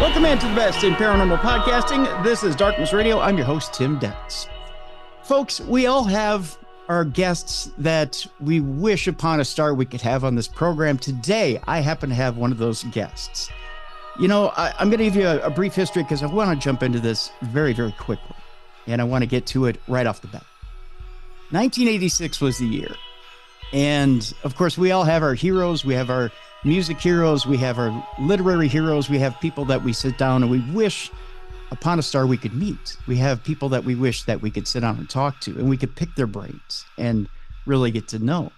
Welcome into the best in paranormal podcasting. This is Darkness Radio. I'm your host, Tim Dennis. Folks, we all have our guests that we wish upon a star we could have on this program. Today, I happen to have one of those guests. You know, I'm going to give you a brief history because I want to jump into this very, very quickly. And I want to get to it right off the bat. 1986 was the year. And of course, we all have our heroes. We have our music heroes. We have our literary heroes. We have people that we sit down and we wish upon a star we could meet. We have people that we wish that we could sit down and talk to, and we could pick their brains and really get to know.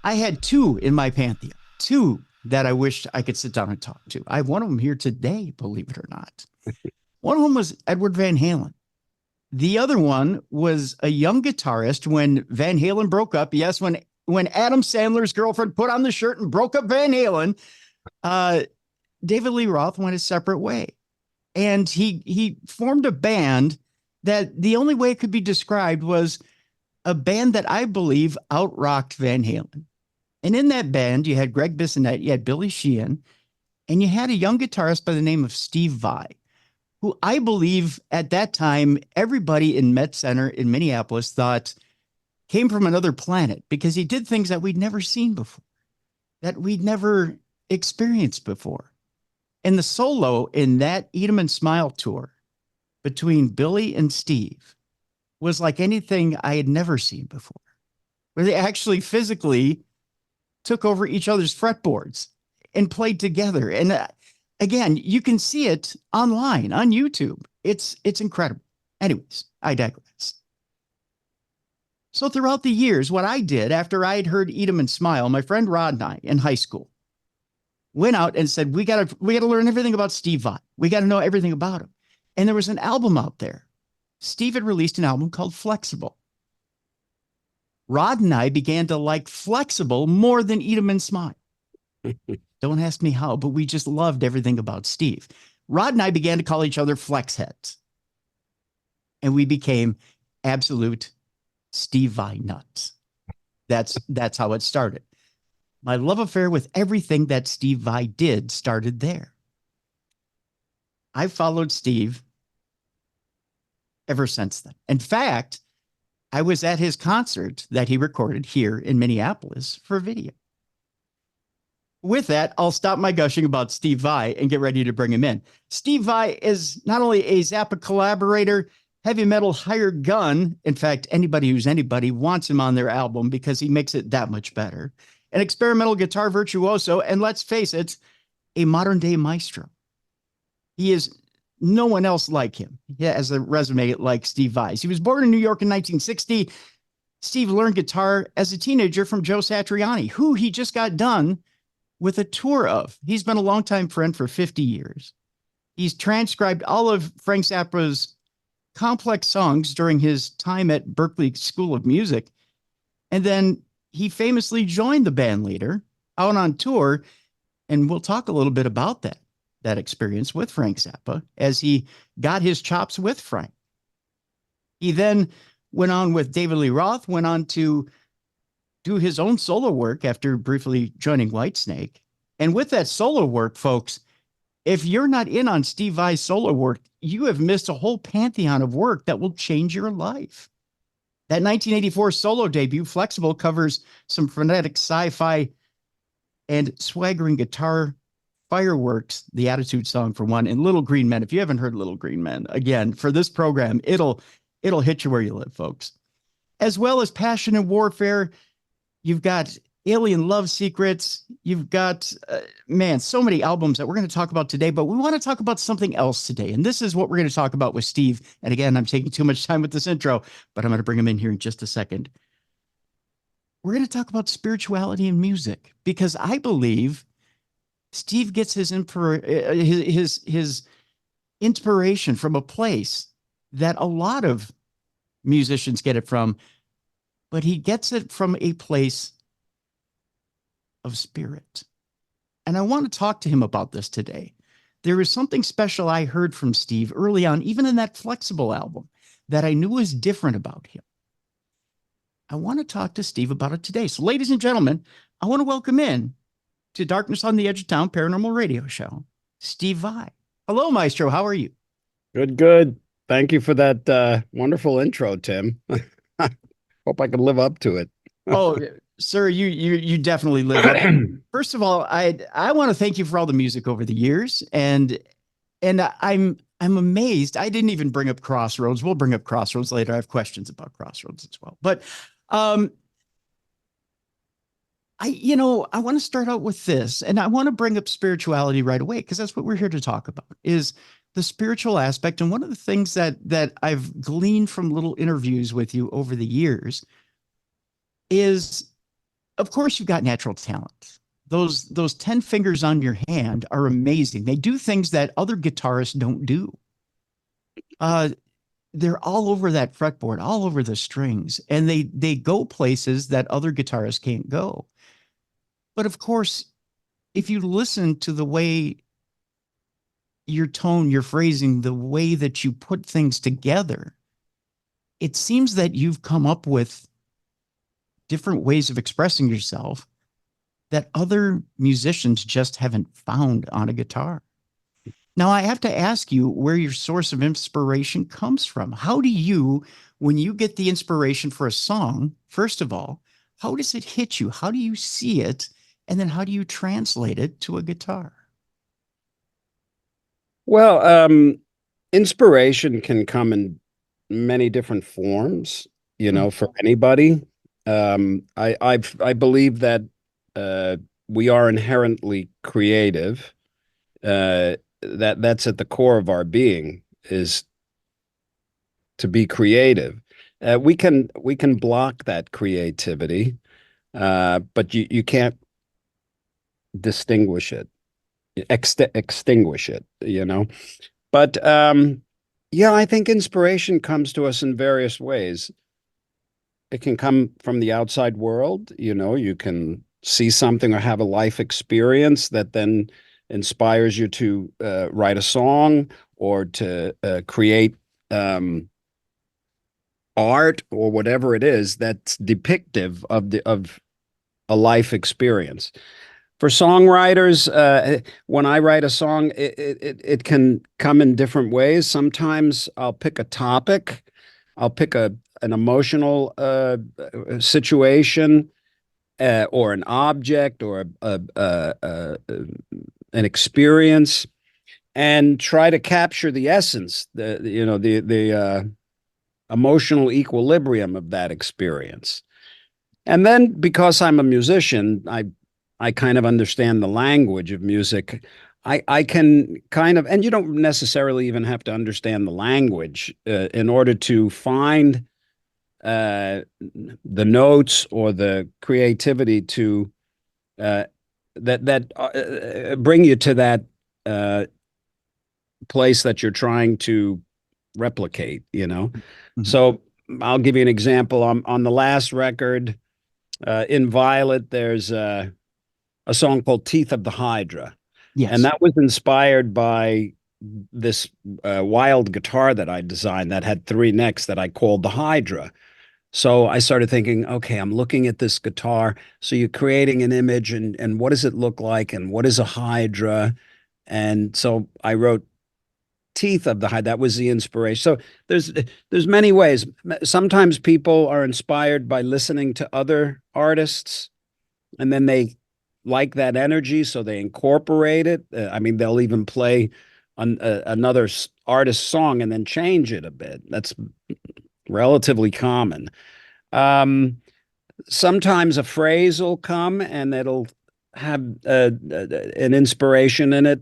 I had two in my pantheon, two that I wished I could sit down and talk to. I have one of them here today, believe it or not. One of them was Edward Van Halen. The other one was a young guitarist when Van Halen broke up. Yes, when Adam Sandler's girlfriend put on the shirt and broke up Van Halen, Davidleeroth went his separate way. And he formed a band that the only way it could be described was a band that I believe out-rocked Van Halen. And in that band, you had Greg Bissonette, you had Billy Sheehan, and you had a young guitarist by the name of stevevai, who I believe at that time, everybody in Met Center in Minneapolis thought came from another planet because he did things that we'd never seen before, that we'd never experienced before. And the solo in that Eat 'em and Smile tour between Billy and Steve was like anything I had never seen before, where they actually physically took over each other's fretboards and played together. And again, you can see it online on YouTube. It's incredible. Anyways, I digress. So throughout the years, what I did after I had heard Eat 'em and Smile, my friend Rod and I in high school went out and said, we gotta learn everything about stevevai. We got to know everything about him. And there was an album out there. Steve had released an album called Flexable. Rod and I began to like Flexable more than Eat 'em and Smile. Don't ask me how, but we just loved everything about Steve. Rod and I began to call each other flexheads. And we became absolute stevevai nuts. That's how it started. My love affair with everything that stevevai did started there. I followed Steve ever since then. In fact, I was at his concert that he recorded here in Minneapolis for video. With that, I'll stop my gushing about stevevai and get ready to bring him in. Stevevai is not only a Zappa collaborator, heavy metal hired gun. In fact, anybody who's anybody wants him on their album because he makes it that much better. An experimental guitar virtuoso, and let's face it, a modern day maestro. He is no one else like him. He has a resume like stevevai's. He was born in New York in 1960. Steve learned guitar as a teenager from Joe Satriani, who he just got done with a tour of. He's been a longtime friend for 50 years. He's transcribed all of Frank Zappa's complex songs during his time at Berklee School of Music. And then he famously joined the band leader out on tour. And we'll talk a little bit about that experience with Frank Zappa as he got his chops with Frank. He then went on with Davidleeroth, went on to do his own solo work after briefly joining Whitesnake. And with that solo work, folks, if you're not in on stevevai's solo work, you have missed a whole pantheon of work that will change your life. That 1984 solo debut, Flexable, covers some frenetic sci-fi and swaggering guitar fireworks, the Attitude song for one, and Little Green Men. If you haven't heard Little Green Men, again, for this program, it'll hit you where you live, folks. As well as Passion and Warfare, you've got Alien Love Secrets. You've got, so many albums that we're going to talk about today, but we want to talk about something else today. And this is what we're going to talk about with Steve. And again, I'm taking too much time with this intro, but I'm going to bring him in here in just a second. We're going to talk about spirituality and music, because I believe Steve gets his inspiration from a place that a lot of musicians get it from, but he gets it from a place of spirit. And I want to talk to him about this today. There is something special I heard from Steve early on, even in that Flexable album, that I knew was different about him. I want to talk to Steve about it today. So ladies and gentlemen, I want to welcome in to Darkness on the Edge of Town Paranormal Radio Show, stevevai. Hello, Maestro. How are you? Good, good. Thank you for that wonderful intro, Tim. Hope I can live up to it. Oh, sir, you definitely live up. First of all, I want to thank you for all the music over the years, and I'm amazed. I didn't even bring up Crossroads. We'll bring up Crossroads later. I have questions about Crossroads as well. But um, I want to start out with this, and I want to bring up spirituality right away because that's what we're here to talk about is the spiritual aspect. And one of the things that I've gleaned from little interviews with you over the years is, of course, you've got natural talent. Those 10 fingers on your hand are amazing. They do things that other guitarists don't do. Uh, they're all over that fretboard, all over the strings, and they go places that other guitarists can't go. But of course, if you listen to the way your tone, your phrasing, the way that you put things together, it seems that you've come up with different ways of expressing yourself that other musicians just haven't found on a guitar. Now, I have to ask you where your source of inspiration comes from. How do you, when you get the inspiration for a song, first of all, how does it hit you? How do you see it? And then how do you translate it to a guitar? Well, inspiration can come in many different forms, Mm, for anybody. I believe that uh, we are inherently creative. That's at the core of our being is to be creative. We can block that creativity, but you can't distinguish it, extinguish it. But yeah, I think inspiration comes to us in various ways. It can come from the outside world, you can see something or have a life experience that then inspires you to write a song or to create art or whatever it is that's depictive of a life experience. For songwriters, when I write a song, it can come in different ways. Sometimes I'll pick a topic, I'll pick an emotional situation or an object or an experience, and try to capture the essence, the emotional equilibrium of that experience. And then because I'm a musician, I kind of understand the language of music. I can kind of, and you don't necessarily even have to understand the language in order to find uh, the notes or the creativity to uh, that bring you to that uh, place that you're trying to replicate. mhm. So I'll give you an example. On the last record, Inviolate, there's a song called Teeth of the Hydra. And Yes. that was inspired by this wild guitar that I designed that had three necks that I called the Hydra. So I started thinking, okay, I'm looking at this guitar. So you're creating an image, and what does it look like? And what is a Hydra? And so I wrote Teeth of the Hydra. That was the inspiration. So there's many ways. Sometimes people are inspired by listening to other artists, and then they like that energy, so they incorporate it. I mean, they'll even play another artist's song and then change it a bit. That's relatively common. Um, Sometimes a phrase will come and it'll have an inspiration in it.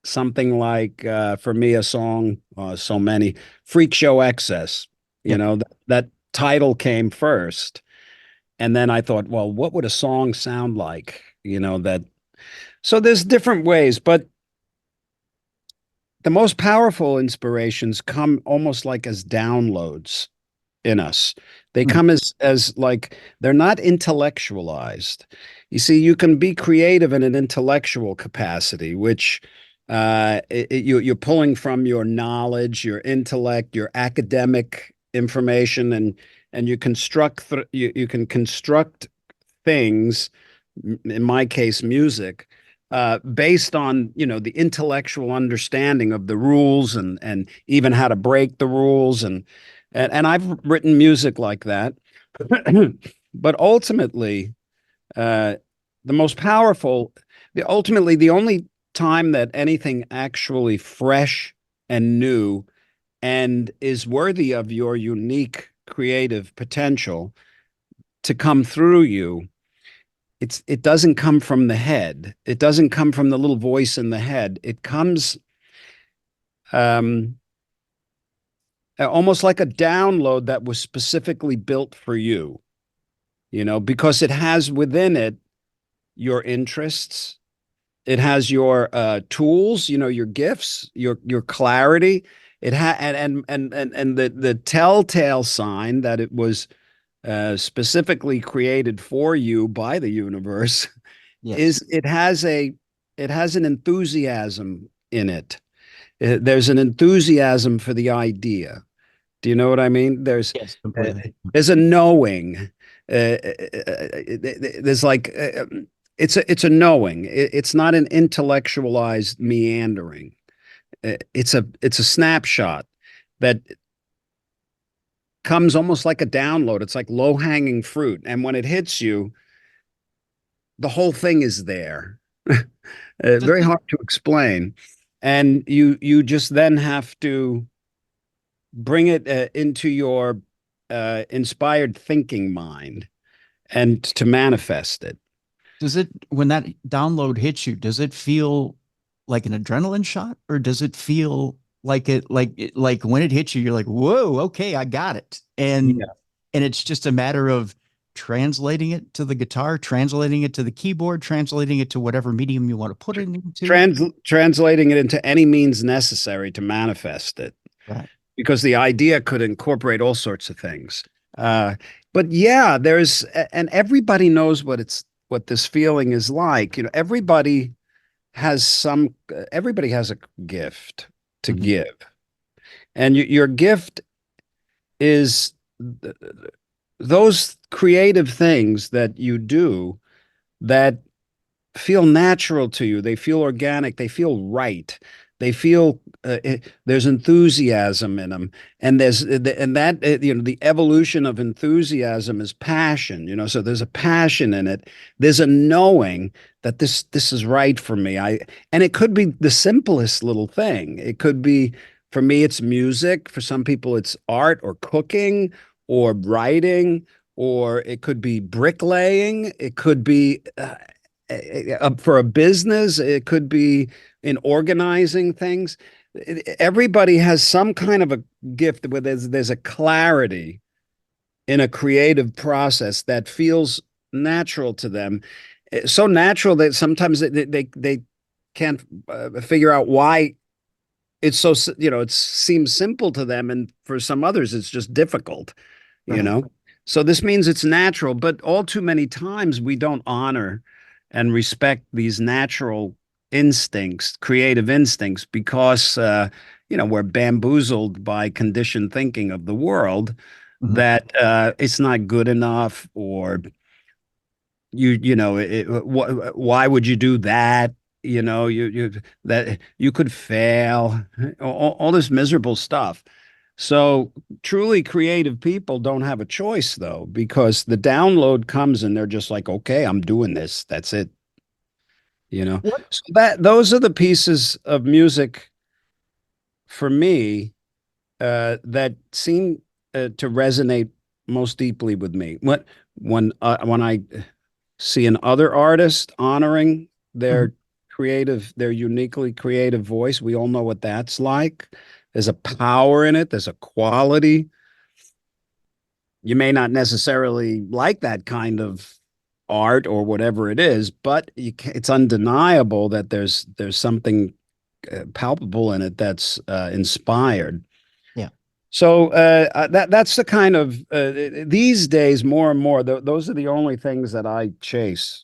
Something like, for me, a song, so many, Freak Show Excess. Yep. That title came first. And then I thought, well, what would a song sound like? So there's different ways, but the most powerful inspirations come almost like as downloads in us. They Mm, come as like they're not intellectualized. You see, you can be creative in an intellectual capacity, which you're pulling from your knowledge, your intellect, your academic information, and you can construct things, in my case, music, based on, the intellectual understanding of the rules and even how to break the rules. And I've written music like that. But ultimately, the most powerful, ultimately, the only time that anything actually fresh and new and is worthy of your unique creative potential to come through you, it doesn't come from the head. It doesn't come from the little voice in the head. It comes um, almost like a download that was specifically built for you, because it has within it your interests. It has your tools, your gifts, your clarity. It and the telltale sign that it was specifically created for you by the universe Yes. is it has an enthusiasm in it. There's an enthusiasm for the idea. Do you know what I mean? Yes, Uh, completely. there's a knowing. There's like it's a knowing. It's not an intellectualized meandering. It's a snapshot that comes almost like a download. It's like low hanging fruit, and when it hits you, the whole thing is there. Does Very it, hard to explain, and you just then have to bring it into your inspired thinking mind and to manifest it. when that download hits you, does it feel like an adrenaline shot, or does it feel like when it hits you, you're like, whoa, okay, I got it. Yeah. And it's just a matter of translating it to the guitar, translating it to the keyboard, translating it to whatever medium you want to put it into. Translating it into any means necessary to manifest it, Right. because the idea could incorporate all sorts of things. Uh, but yeah, and everybody knows what this feeling is like. Everybody has a gift to Mhm. give, and your gift is those creative things that you do that feel natural to you. They feel organic. They feel right. They feel there's enthusiasm in them, and the evolution of enthusiasm is passion. So there's a passion in it. There's a knowing that this is right for me. And it could be the simplest little thing. It could be, for me, it's music. For some people, it's art or cooking or writing, or it could be bricklaying. It could be for a business. It could be in organizing things. Everybody has some kind of a gift where there's a clarity in a creative process that feels natural to them. So natural that sometimes they can't figure out why it's so, it seems simple to them, and for some others it's just difficult, you Right. know. So this means it's natural, but all too many times we don't honor and respect these natural instincts, creative instincts, because we're bamboozled by conditioned thinking of the world Mhm. that it's not good enough, or why would you do that? You that you could fail, all this miserable stuff. So truly creative people don't have a choice, though, because the download comes and they're just like, okay, I'm doing this. That's it. What? So those are the pieces of music for me that seem to resonate most deeply with me. When I see an other artist honoring Mhm. their uniquely creative voice, we all know what that's like. There's a power in it. There's a quality. You may not necessarily like that kind of art or whatever it is, but it's undeniable that there's something palpable in it that's inspired. Yeah. So that's the kind of these days, more and more, those are the only things that I chase.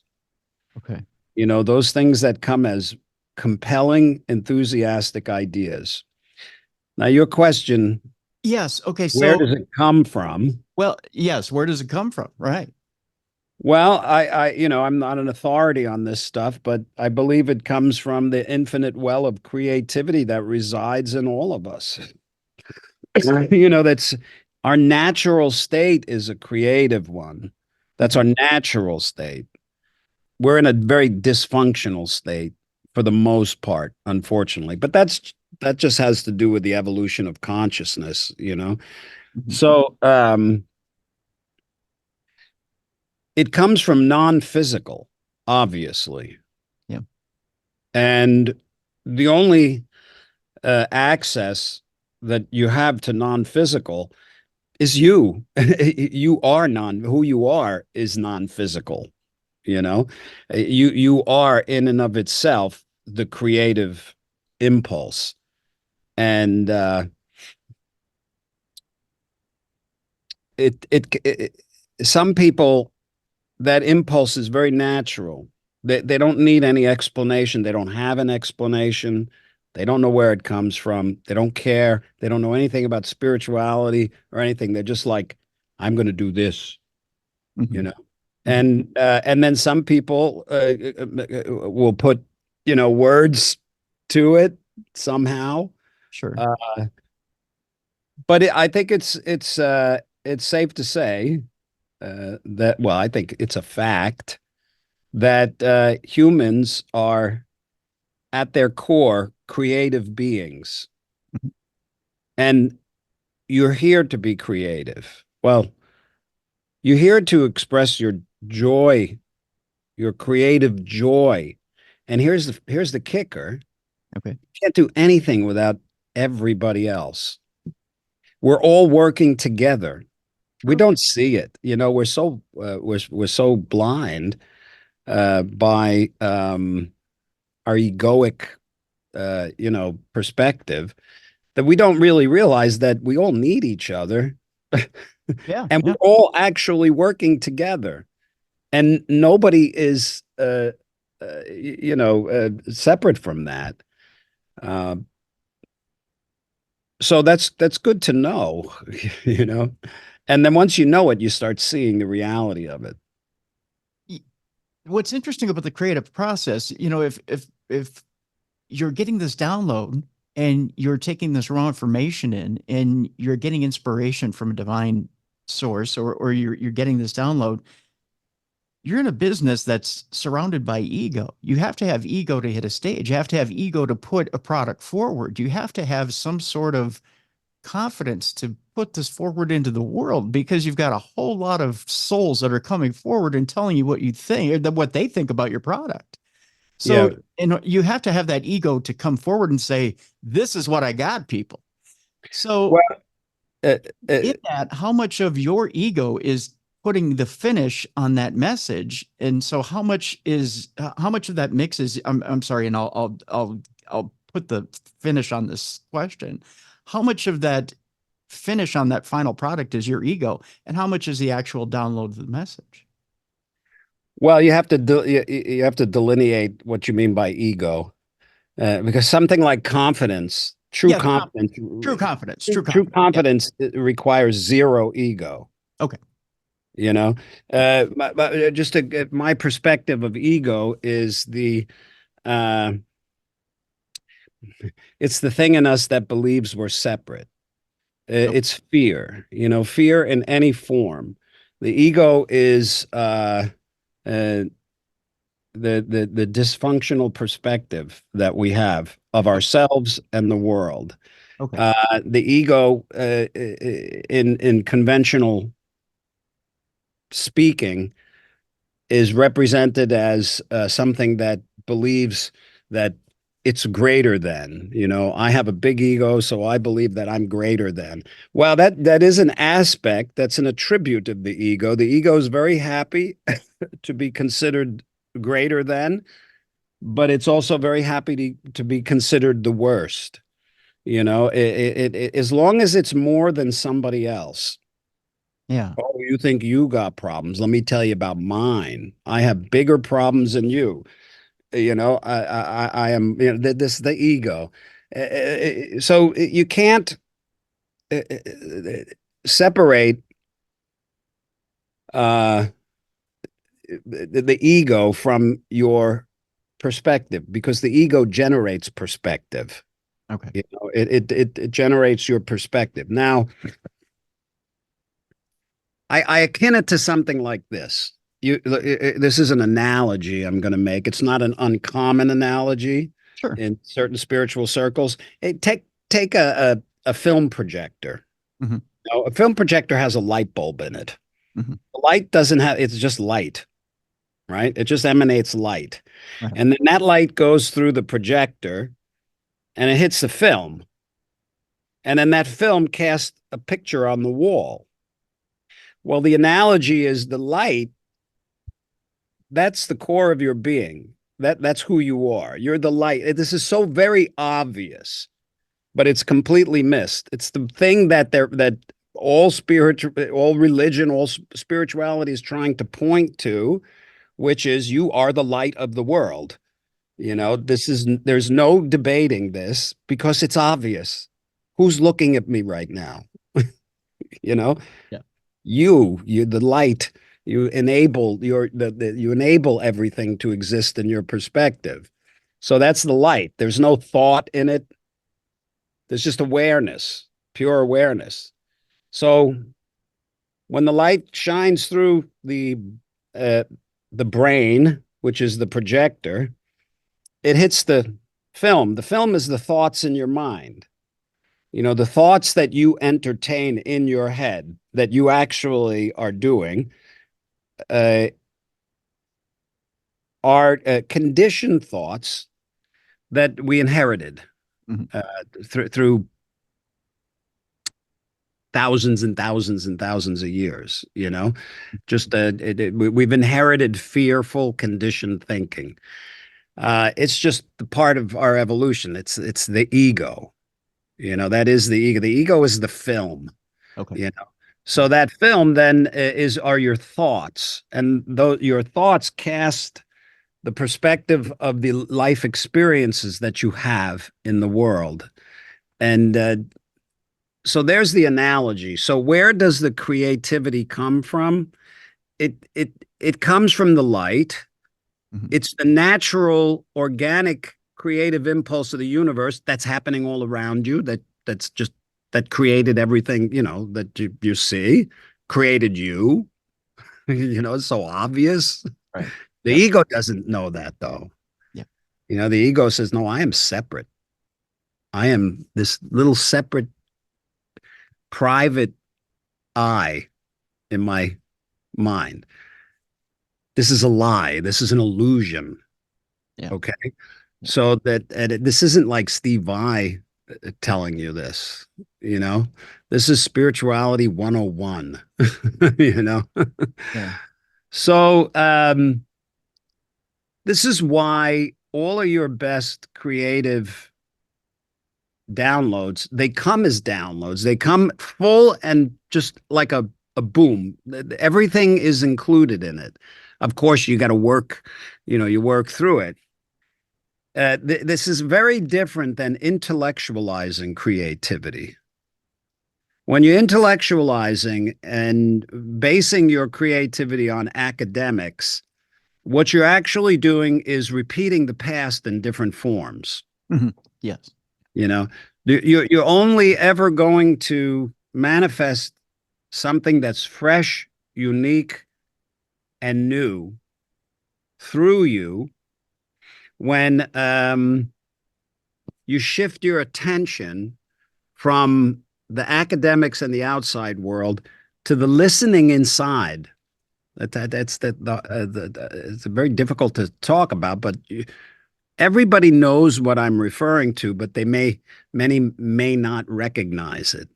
Okay. Those things that come as compelling, enthusiastic ideas. Now, your question, Yes. Okay. where So, does it come from? well, yes. Where does it come from? Right. Well, I'm not an authority on this stuff, but I believe it comes from the infinite well of creativity that resides in all of us. That's our natural state is a creative one. That's our natural state. We're in a very dysfunctional state for the most part, unfortunately. But that just has to do with the evolution of consciousness. Mhm. So it comes from non-physical, obviously. Yeah. And the only access that you have to non-physical is you. You are who you are is non-physical, you know. You are in and of itself the creative impulse. And it some people, that impulse is very natural. They don't need any explanation. They don't have an explanation. They don't know where it comes from. They don't care. They don't know anything about spirituality or anything. They're just like, I'm going to do this, you Mhm. know. Mhm. And then some people will put, words to it somehow. Sure. Uh, but I think it's safe to say that, well, I think it's a fact that humans are at their core creative beings, Mhm. and you're here to be creative. Well, you're here to express your joy, your creative joy. And here's the kicker. Okay. You can't do anything without everybody else. We're all working together. We True. don't see it. We're so blind by our egoic perspective that we don't really realize that we all need each other Yeah. and Yeah. we're all actually working together, and nobody is separate from that. Uh, so that's good to know, you know. And then once you know it, you start seeing the reality of it. Y- What's interesting about the creative process, if you're getting this download and you're taking this raw information in and you're getting inspiration from a divine source, or you're getting this download, you're in a business that's surrounded by ego. You have to have ego to hit a stage. You have to have ego to put a product forward. You have to have some sort of confidence to put this forward into the world, because you've got a whole lot of souls that are coming forward and telling you what you think, or what they think about your product. Yeah. So, and you have to have that ego to come forward and say, "This is what I got, people." So, Well, uh, uh, in that, how much of your ego is putting the finish on that message? And so, how much of that mix is? I'm sorry, and I'll put the finish on this question. How much of that finish on that final product is your ego, and how much is the actual download of the message? well, you have to delineate what you mean by ego. Because something like confidence, Yeah, true confidence, true true confidence. Yeah. confidence requires zero ego. Okay. You know, my perspective of ego is uh, it's the thing in us that believes we're separate. Okay. It's fear, fear in any form. The ego is uh, the dysfunctional perspective that we have of ourselves and the world. Okay. The ego, in conventional speaking, is represented as something that believes that it's greater than. I have a big ego, so I believe that I'm greater than. Well, that is an aspect, that's an attribute of the ego. The ego is very happy to be considered greater than, but it's also very happy to be considered the worst. As long as it's more than somebody else. Yeah. Oh, you think you got problems? Let me tell you about mine. I have bigger problems than you. I am, this the ego. So you can't separate uh, the ego from your perspective, because the ego generates perspective. Okay. You know, it generates your perspective. Now, I akin it to something like this. This is an analogy I'm going to make. It's not an uncommon analogy Sure. in certain spiritual circles. Take a film projector. Hmm. Now, a film projector has a light bulb in it. Hmm. The light doesn't have, it's just light, right? It just emanates light. Right. And then that light goes through the projector and it hits the film. And then that film casts a picture on the wall. Well, the analogy is the light, that's the core of your being. That's who you are. You're the light. This is so very obvious, but it's completely missed. It's the thing that all spiritual, all religion, all spirituality is trying to point to, which is you are the light of the world. You know, there's no debating this because it's obvious. Who's looking at me right now? You know, Yeah. you the light, you enable you enable everything to exist in your perspective. So that's the light. There's no thought in it. There's just awareness, pure awareness. So when the light shines through the brain, which is the projector, it hits the film. The film is the thoughts in your mind. You know, the thoughts that you entertain in your head that you actually are doing uh, are conditioned thoughts that we inherited Hmm. through thousands and thousands and thousands of years. You know, just we've inherited fearful, conditioned thinking. It's just the part of our evolution. It's the ego. You know, that is the ego. The ego is the film. Okay. You know, so that film then are your thoughts, and though your thoughts cast the perspective of the life experiences that you have in the world, and so there's the analogy. So where does the creativity come from? It comes from the light. Hmm. It's the natural, organic, creative impulse of the universe that's happening all around you. That created everything, you know, that you see, created you. You know, it's so obvious. Right. The Yep. ego doesn't know that though. Yep. You know, the ego says, "No, I am separate. I am this little separate, private I in my mind. This is a lie. This is an illusion." Yeah. Okay. Yeah. So this isn't like Steve Vai telling you this, you know, this is spirituality 101, you know? Yeah. So, this is why all of your best creative downloads, they come as downloads. They come full and just like a boom. Everything is included in it. Of course, you got to work, you know, you work through it. This is very different than intellectualizing creativity. When you're intellectualizing and basing your creativity on academics, what you're actually doing is repeating the past in different forms. Hmm. Yes. You know, you're only ever going to manifest something that's fresh, unique, and new through you when you shift your attention from the academics and the outside world to the listening inside. It's very difficult to talk about, but everybody knows what I'm referring to, but many may not recognize it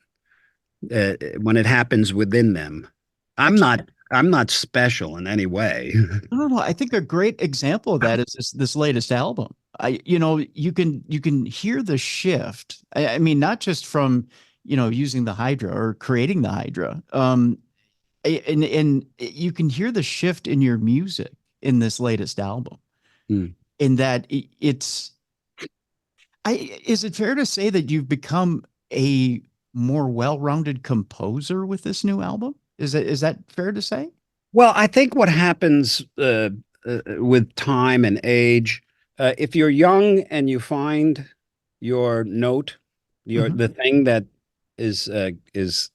when it happens within them. Actually, I'm not special in any way. no. I think a great example of that is this latest album. You can hear the shift. I mean, not just from, using the Hydra or creating the Hydra. And you can hear the shift in your music in this latest album. Hmm. In that is it fair to say that you've become a more well-rounded composer with this new album? Is that fair to say? Well, I think what happens with time and age, if you're young and you find your note, your Hmm. the thing that is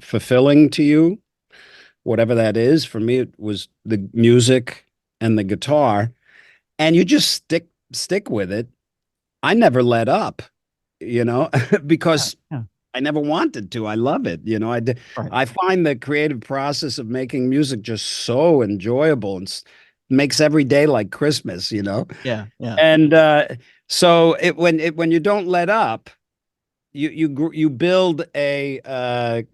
fulfilling to you, whatever that is. For me, it was the music and the guitar, and you just stick with it. I never let up, Yeah, because yeah, I never wanted to. I love it. right. I find the creative process of making music just so enjoyable and makes every day like Christmas. Yeah, yeah. And so when you don't let up, you build a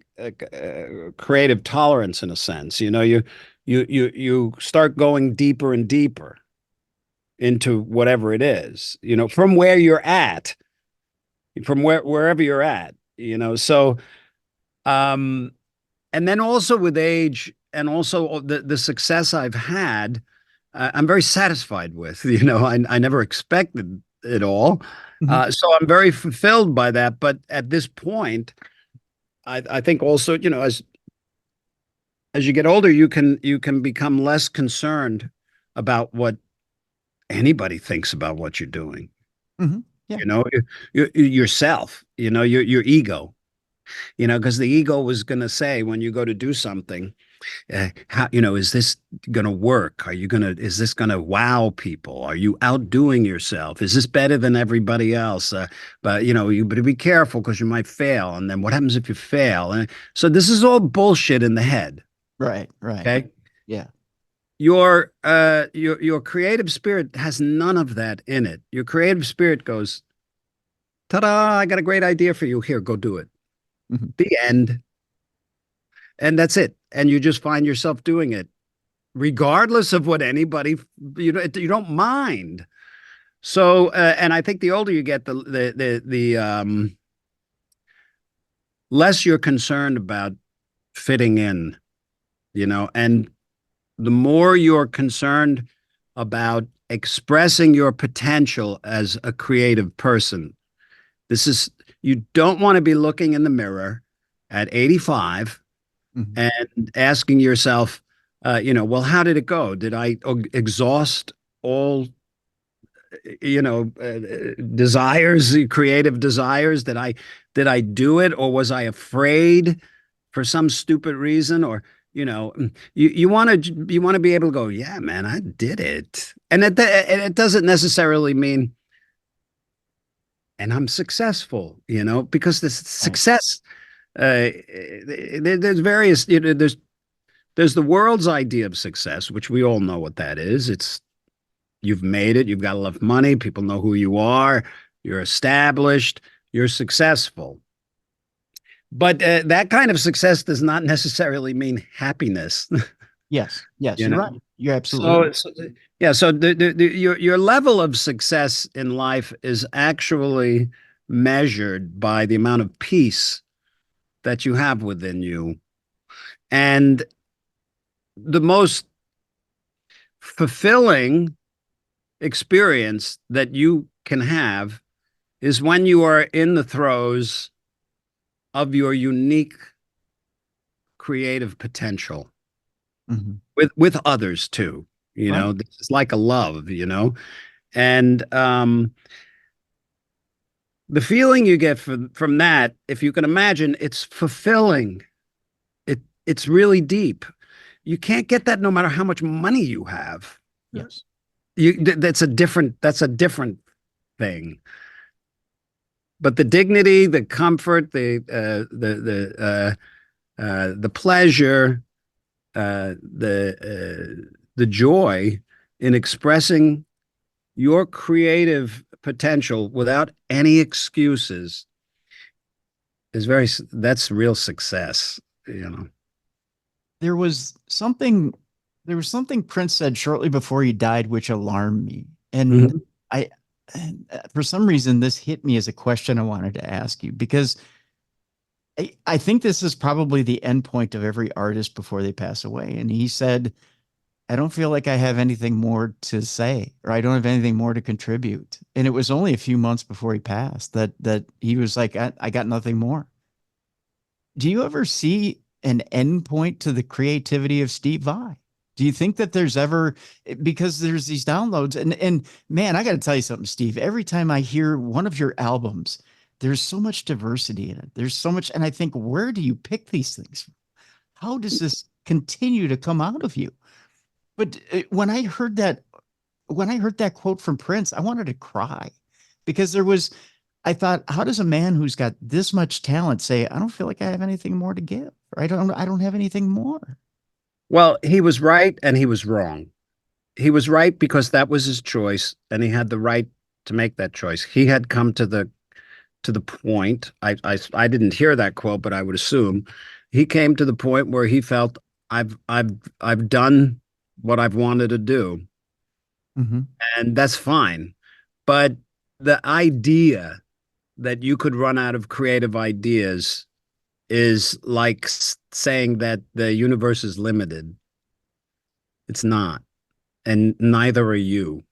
creative tolerance in a sense. You start going deeper and deeper into whatever it is, from where you're at, from wherever you're at, so um and then also with age and also the success I've had, I'm very satisfied with. I never expected it all. Hmm. So I'm very fulfilled by that. But at this point, I think also, as you get older, you can become less concerned about what anybody thinks about what you're doing. Hmm. Yeah, Yourself, your ego, because the ego was going to say when you go to do something, how is this going to work? Is this going to wow people? Are you outdoing yourself? Is this better than everybody else? But you better be careful because you might fail. And then what happens if you fail? And so this is all bullshit in the head. right, right. Okay. Yeah. Your creative spirit has none of that in it. Your creative spirit goes, ta-da, I got a great idea for you. Here, go do it. Hmm. The end. And that's it. And you just find yourself doing it regardless of what anybody, you don't mind. So and I think the older you get, the less you're concerned about fitting in, and the more you're concerned about expressing your potential as a creative person. This is You don't want to be looking in the mirror at 85 Hmm. and asking yourself, well, how did it go? Did I exhaust all, desires, creative desires? Did I do it, or was I afraid for some stupid reason? Or you want to be able to go, yeah, man, I did it, and it doesn't necessarily mean, and I'm successful, because this Right. success, there's various, there's the world's idea of success, which we all know what that is. It's You've made it, you've got enough money, people know who you are, you're established, you're successful. But that kind of success does not necessarily mean happiness, Yes, yes, you you're know. right. You're absolutely So, right. so yeah, so your level of success in life is actually measured by the amount of peace that you have within you. And the most fulfilling experience that you can have is when you are in the throes of your unique creative potential Hmm. with others too. Right. This is like a love, and the feeling you get from that, if you can imagine, it's fulfilling. It's really deep. You can't get that no matter how much money you have. Yes. That's a different thing. But the dignity, the comfort, the pleasure, the joy in expressing your creative potential without any excuses that's real success. There was something there was something Prince said shortly before he died which alarmed me. And Mhm. I for some reason this hit me as a question I wanted to ask you because I think this is probably the end point of every artist before they pass away. And he said, I don't feel like I have anything more to say, or I don't have anything more to contribute. And it was only a few months before he passed that he was like, I got nothing more. Do you ever see an endpoint to the creativity of Steve Vai? Do you think that there's ever, because there's these downloads, and man, I got to tell you something, Steve. Every time I hear one of your albums, there's so much diversity in it. There's so much, and I think, where do you pick these things? How does this continue to come out of you? But when I heard that quote from Prince, I wanted to cry because I thought, how does a man who's got this much talent say, I don't feel like I have anything more to give, or I don't have anything more? Well, he was right and he was wrong. He was right because that was his choice, and he had the right to make that choice. He had come to the point. I didn't hear that quote, but I would assume he came to the point where he felt I've done what I've wanted to do, Mm-hmm. and that's fine. But the idea that you could run out of creative ideas is like saying that the universe is limited. It's not, and neither are you.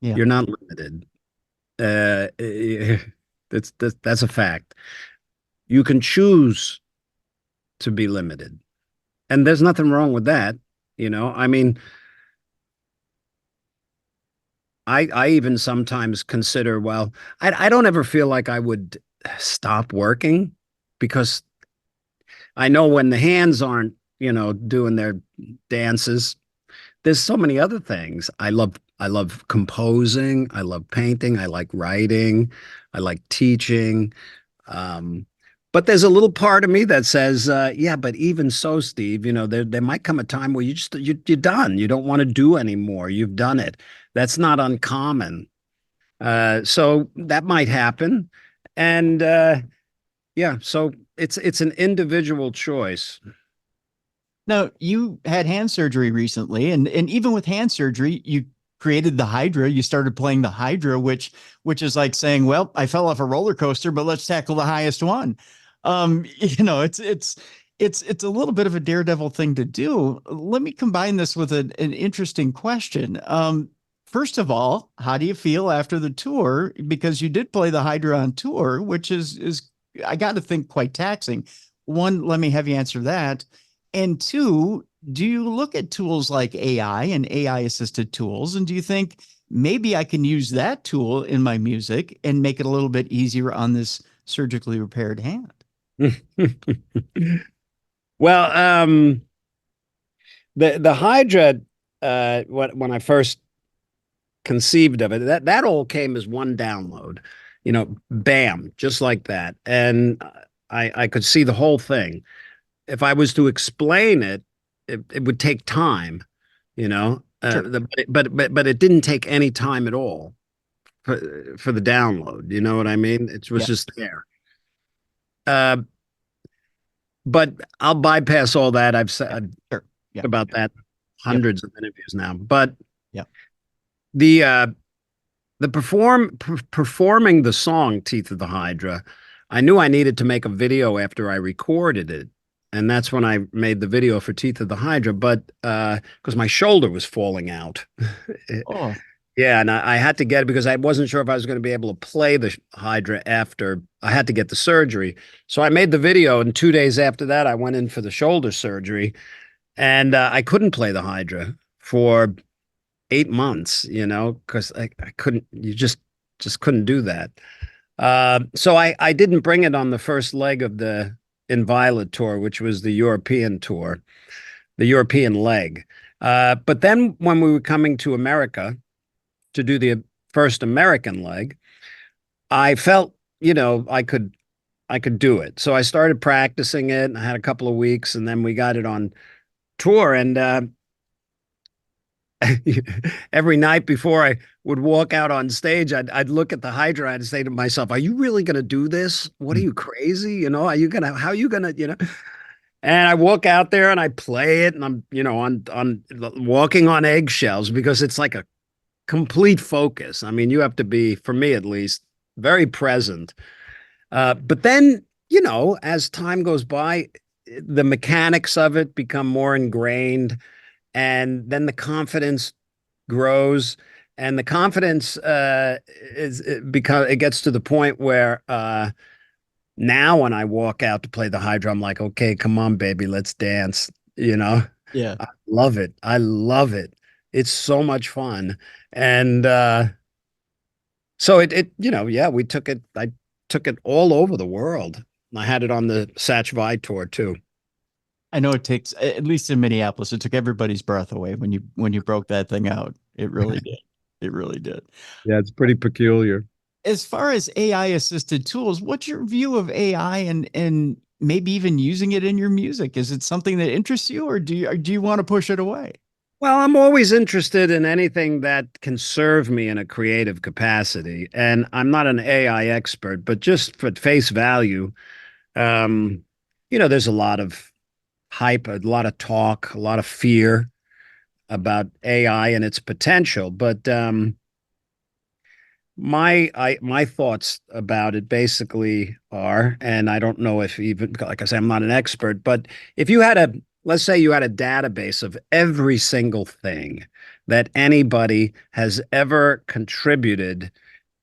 Yeah. You're not limited. That's a fact. You can choose to be limited, and there's nothing wrong with that. I mean, I even sometimes consider, well, I don't ever feel like I would stop working because I know when the hands aren't, doing their dances, there's so many other things. I love composing, I love painting, I like writing, I like teaching. Um, but there's a little part of me that says, yeah, but even so, Steve, there might come a time where you're done. You don't want to do anymore. You've done it. That's not uncommon. So that might happen. And yeah, so it's an individual choice. Now, you had hand surgery recently, and even with hand surgery, you created the Hydra. You started playing the Hydra, which is like saying, "Well, I fell off a roller coaster, but let's tackle the highest one." It's a little bit of a daredevil thing to do. Let me combine this with an interesting question. First of all, how do you feel after the tour? Because you did play the Hydra on tour, which is I got to think quite taxing. One, let me have you answer that. And two, do you look at tools like AI and AI assisted tools? And do you think maybe I can use that tool in my music and make it a little bit easier on this surgically repaired hand? Well, the Hydra, when I first conceived of it, that all came as one download, bam, just like that. And I could see the whole thing. If I was to explain it, it would take time, you know. Sure. But it didn't take any time at all for the download. You know what I mean? It was Yeah. just there. Uh, but I'll bypass all that. I've said Sure. Yeah. about that Yep. hundreds of interviews now. But Yeah. the uh, the performing the song "Teeth of the Hydra," I knew I needed to make a video after I recorded it. And that's when I made the video for Teeth of the Hydra, but because my shoulder was falling out. Oh, Yeah, and I had to get it because I wasn't sure if I was going to be able to play the Hydra after I had to get the surgery. So I made the video, and 2 days after that, I went in for the shoulder surgery, and I couldn't play the Hydra for 8 months, because I couldn't, you just couldn't do that. So I didn't bring it on the first leg of the Inviolate tour, which was the European tour, the European leg. But then when we were coming to America to do the first American leg, I felt, I could do it. So I started practicing it, and I had a couple of weeks, and then we got it on tour. And every night before I would walk out on stage, I'd look at the Hydra and say to myself, "Are you really going to do this? What are you, crazy? How are you gonna, And I walk out there and I play it, and I'm, on walking on eggshells because it's like a complete focus. I mean, you have to be, for me at least, very present. But then, as time goes by, the mechanics of it become more ingrained, and then the confidence grows, and the confidence is because it gets to the point where Now, when I walk out to play the hydra, I'm like, okay, come on, baby, let's dance. You know, Yeah. I love it. I love it. It's so much fun. And so yeah, we took it. I took it all over the world. I had it on the Satchvai tour too. I know it takes, at least in Minneapolis, it took everybody's breath away when you broke that thing out. It really did. It really did. Yeah, it's pretty peculiar. As far as AI assisted tools, what's your view of AI and maybe even using it in your music? Is it something that interests you, or do you want to push it away? Well, I'm always interested in anything that can serve me in a creative capacity. And I'm not an AI expert, but just for face value, um, there's a lot of hype, a lot of talk, a lot of fear about AI and its potential. But my thoughts about it basically are, and I don't know if even like I say, I'm not an expert, but if you had a let's say you had a database of every single thing that anybody has ever contributed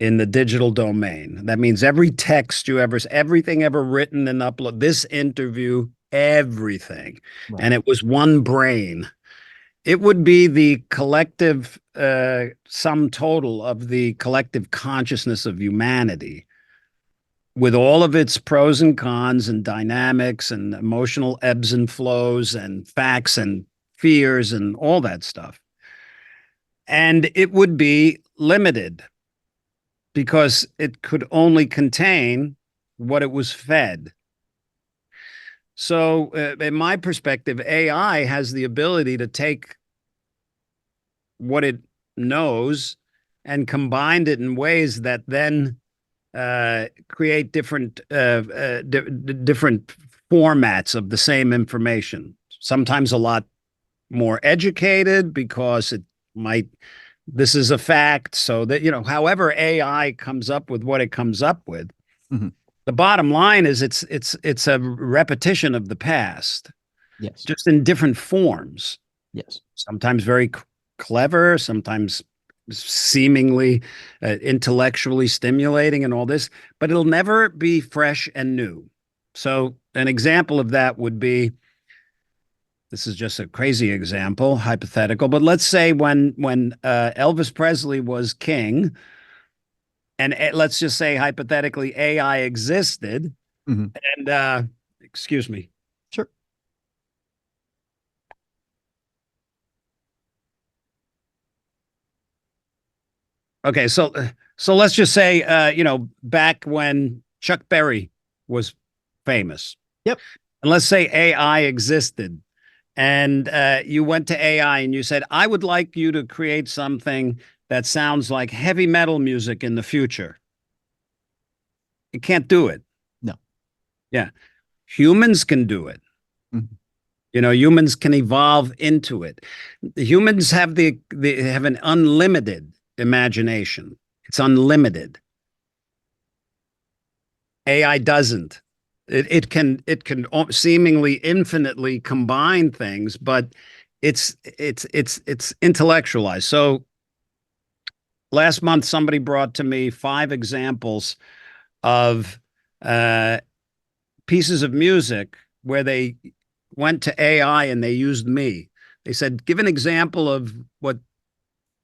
in the digital domain. That means every text everything ever written and upload, this interview, everything. Right. And it was one brain. It would be the collective sum total of the collective consciousness of humanity with all of its pros and cons and dynamics and emotional ebbs and flows and facts and fears and all that stuff. And it would be limited because it could only contain what it was fed. So, in my perspective, AI has the ability to take what it knows and combine it in ways that then create different formats of the same information. Sometimes a lot more educated because it might. This is a fact, so that however AI comes up with what it comes up with. Mm-hmm. The bottom line is it's a repetition of the past, Yes. just in different forms. Yes. Sometimes very clever, sometimes seemingly intellectually stimulating and all this, but it'll never be fresh and new. So an example of that would be, this is just a crazy example, hypothetical, but let's say when Elvis Presley was king, and let's just say hypothetically AI existed, Mm-hmm. and excuse me. Sure. Okay, so let's just say back when Chuck Berry was famous, Yep. and let's say AI existed, and you went to AI and you said, "I would like you to create something that sounds like heavy metal music in the future." It can't do it. No. Yeah, humans can do it. Mm-hmm. Humans can evolve into it. The humans they have an unlimited imagination. It's unlimited. AI doesn't. It can seemingly infinitely combine things, but it's intellectualized. So last month somebody brought to me 5 examples of uh, pieces of music where they went to AI and they used me. They said, give an example of what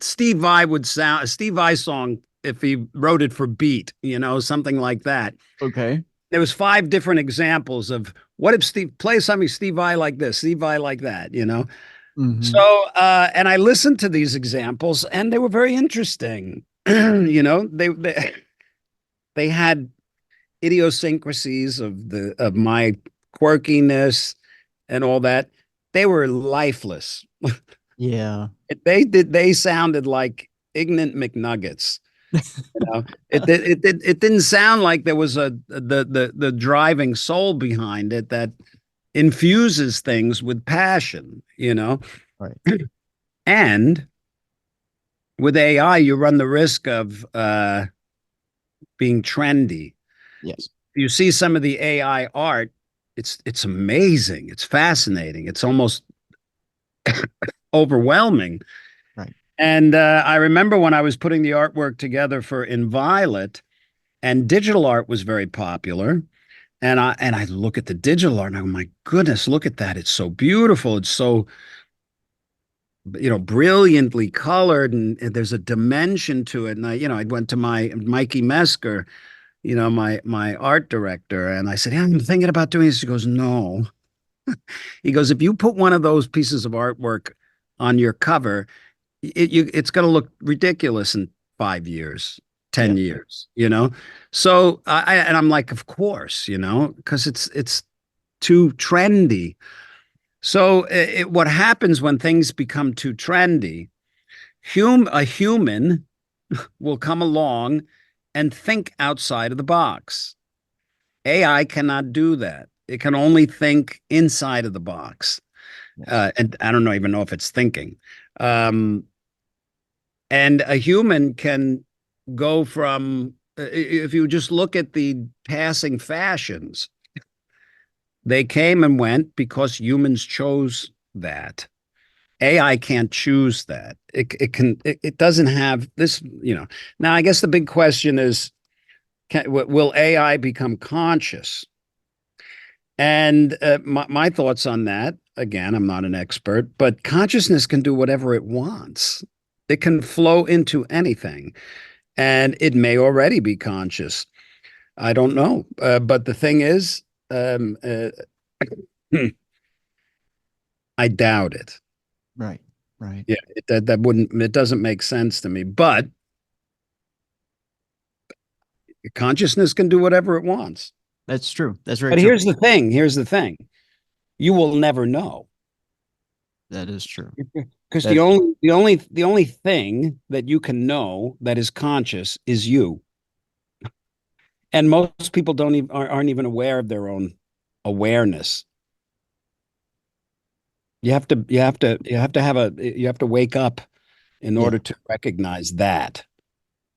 Steve Vai would sound, a Steve Vai song if he wrote it for beat, something like that. Okay. There was 5 different examples of what if Steve play something Steve Vai like this, Steve Vai like that. Mm-hmm. So and I listened to these examples and they were very interesting. They had idiosyncrasies of my quirkiness and all that. They were lifeless. Yeah. They sounded like ignorant McNuggets. It didn't sound like there was the driving soul behind it that infuses things with passion. Right. And with AI, you run the risk of being trendy. Yes. You see some of the AI art, it's amazing. It's fascinating. It's almost overwhelming. Right. And I remember when I was putting the artwork together for Inviolate, and digital art was very popular. And I look at the digital art and I go, my goodness, look at that. It's so beautiful. It's so, brilliantly colored, and there's a dimension to it. And I went to my Mikey Mesker, my art director, and I said, yeah, I'm thinking about doing this. He goes, no. He goes, if you put one of those pieces of artwork on your cover, it's going to look ridiculous in 5 years, Yeah. 10 years. So and I'm like, of course, because it's too trendy. So what happens when things become too trendy? A human will come along and think outside of the box. AI cannot do that. It can only think inside of the box. Yes. And I don't even know if it's thinking. Um, and a human can go from, if you just look at the passing fashions, they came and went because humans chose that. AI can't choose that. It doesn't have this. Now, I guess the big question is, will AI become conscious? And my thoughts on that, again, I'm not an expert, but consciousness can do whatever it wants. It can flow into anything, and it may already be conscious. I don't know. But the thing is, I doubt it. Right. Right. Yeah, it doesn't make sense to me. But consciousness can do whatever it wants. That's true. That's very But true. here's the thing. You will never know. That is true. Because That the only thing that you can know that is conscious is you. And most people aren't even aware of their own awareness. You have to wake up in yeah, order to recognize that.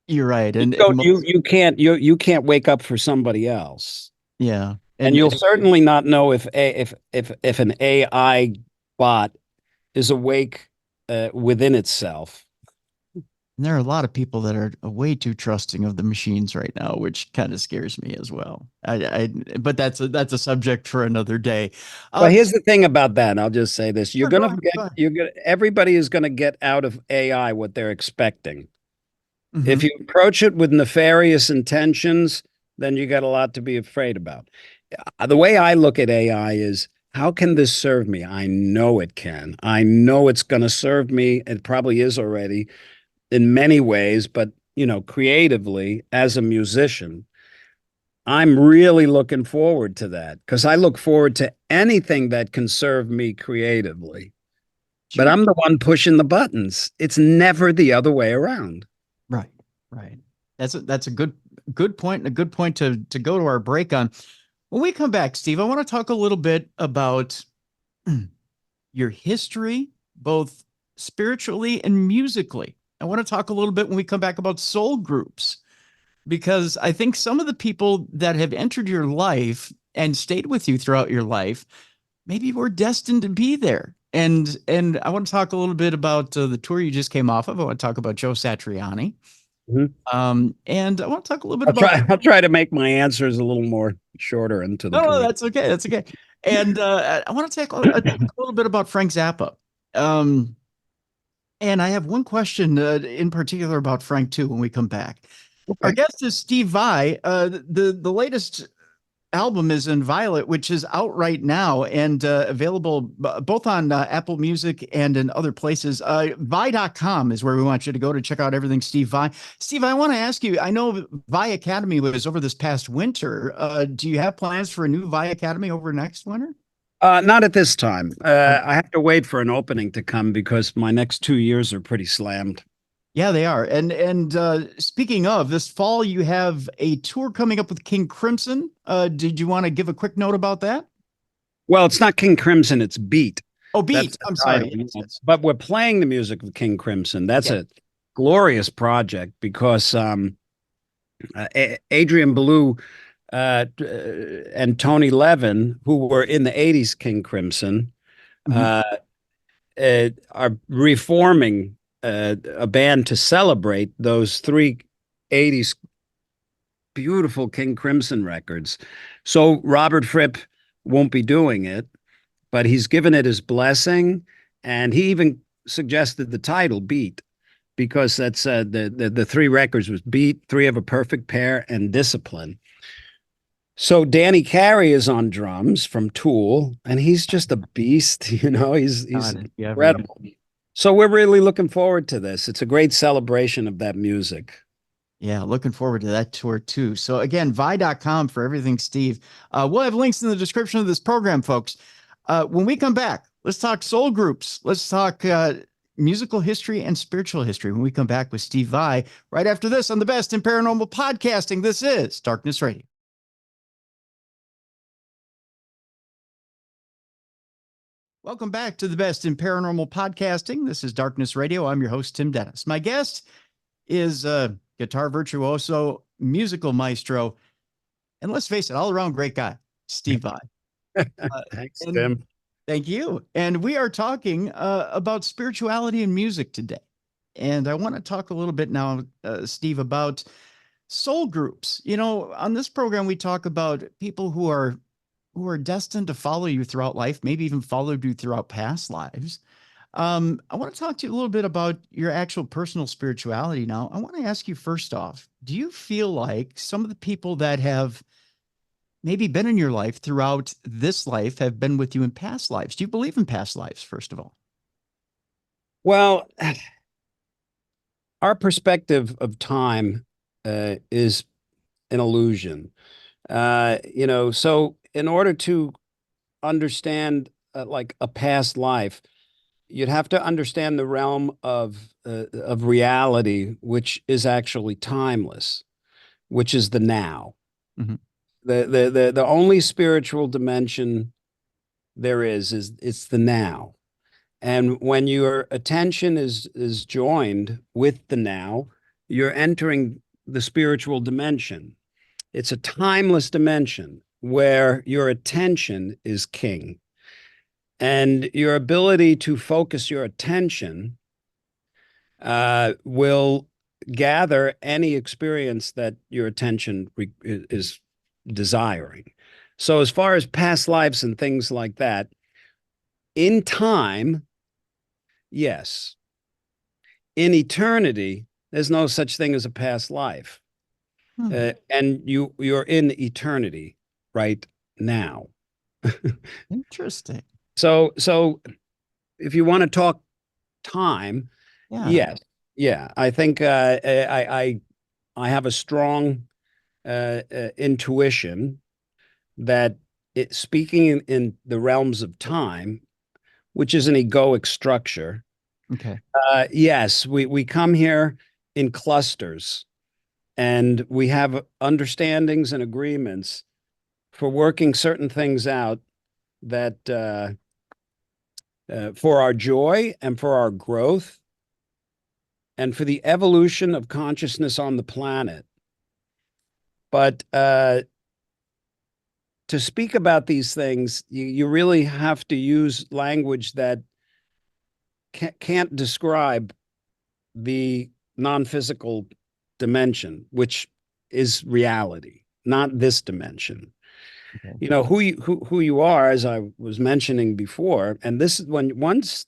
you're right. And, So and you can't wake up for somebody else. yeah. And And you'll certainly not know if an AI bot is awake within itself. there are a lot of people that are way too trusting of the machines right now, which kind of scares me as well. But that's a subject for another day. Well, here's the thing about that. And I'll just say this: Sure, go ahead. Go ahead. everybody is gonna get out of AI what they're expecting. If Hmm. you approach it with nefarious intentions, then you got a lot to be afraid about. The way I look at AI is, how can this serve me? I know it can. I know it's going to serve me. It probably is already in many ways, but creatively as a musician, I'm really looking forward to that because I look forward to anything that can serve me creatively. But Sure. I'm the one pushing the buttons. It's never the other way around. Right. Right. That's a good point and a good point to go to our break on. When we come back, Steve, I want to talk a little bit about your history, both spiritually and musically. I want to talk a little bit when we come back about soul groups, because I think some of the people that have entered your life and stayed with you throughout your life, maybe were destined to be there. And I want to talk a little bit about the tour you just came off of. I want to talk about Joe Satriani. Mhm. And I want to talk a little bit I'll about. try. I'll try to make my answers a little more shorter and to the No, no, point. that's okay. That's okay. And I want to talk a little bit about Frank Zappa. Um, and I have one question in particular about Frank too. When we come back, our Okay. guest is Steve Vai. The latest album is Inviolate, which is out right now and available both on Apple Music and in other places. Vi.com is where we want you to go to check out everything Steve Vai. Steve, I want to ask you, I know Vi Academy was over this past winter. Do you have plans for a new Vi Academy over next winter? Not at this time. Oh, I have to wait for an opening to come because my next 2 years are pretty slammed. yeah, they are. And speaking of this fall, you have a tour coming up with King Crimson. Did you want to give a quick note about that? Well, it's not King Crimson, it's Beat. Oh, That's Beat. the I'm title. sorry. Yes, yes. But we're playing the music of King Crimson. That's Okay. a glorious project because Adrian Belew and Tony Levin, who were in the 80s King Crimson, Mhm. uh, are reforming a band to celebrate those three 80s beautiful King Crimson records. So Robert Fripp won't be doing it, but he's given it his blessing, and he even suggested the title Beat, because that's the three records was Beat, Three of a Perfect Pair, and Discipline. So Danny Carey is on drums from Tool, and he's just a beast. He's Got it. Yeah, very good. incredible. So we're really looking forward to this. It's a great celebration of that music. Yeah, looking forward to that tour too. So again, vi.com for everything, Steve. We'll have links in the description of this program, folks. When we come back, let's talk soul groups. Let's talk musical history and spiritual history when we come back with Steve Vai right after this on the best in paranormal podcasting. This is Darkness Radio. Welcome back to the best in paranormal podcasting. This is Darkness Radio. I'm your host, Tim Dennis. My guest is guitar virtuoso, musical maestro, and let's face it, all around great guy, Steve Vai. Thanks, And Tim. thank you. And we are talking about spirituality and music today. And I want to talk a little bit now, Steve, about soul groups. On this program, we talk about people who are destined to follow you throughout life, maybe even followed you throughout past lives. I want to talk to you a little bit about your actual personal spirituality now. I want to ask you first off, do you feel like some of the people that have maybe been in your life throughout this life have been with you in past lives? Do you believe in past lives, first of all? Well, our perspective of time is an illusion. So in order to understand like a past life, you'd have to understand the realm of reality, which is actually timeless, which is the now. Mhm. The only spiritual dimension there is it's the now. And when your attention is joined with the now, you're entering the spiritual dimension. It's a timeless dimension where your attention is king. And your ability to focus your attention will gather any experience that your attention is desiring. So, as far as past lives and things like that, in time, yes. In eternity, there's no such thing as a past life. And you're in eternity right now. Interesting. So if you want to talk time, Yeah. yes, yeah, I think I have a strong intuition that speaking in the realms of time, which is an egoic structure, Okay. yes, we come here in clusters, and we have understandings and agreements for working certain things out that for our joy and for our growth and for the evolution of consciousness on the planet. But to speak about these things, you really have to use language that can't describe the non-physical dimension, which is reality, not this dimension. Okay. Who you are, as I was mentioning before, and this is when once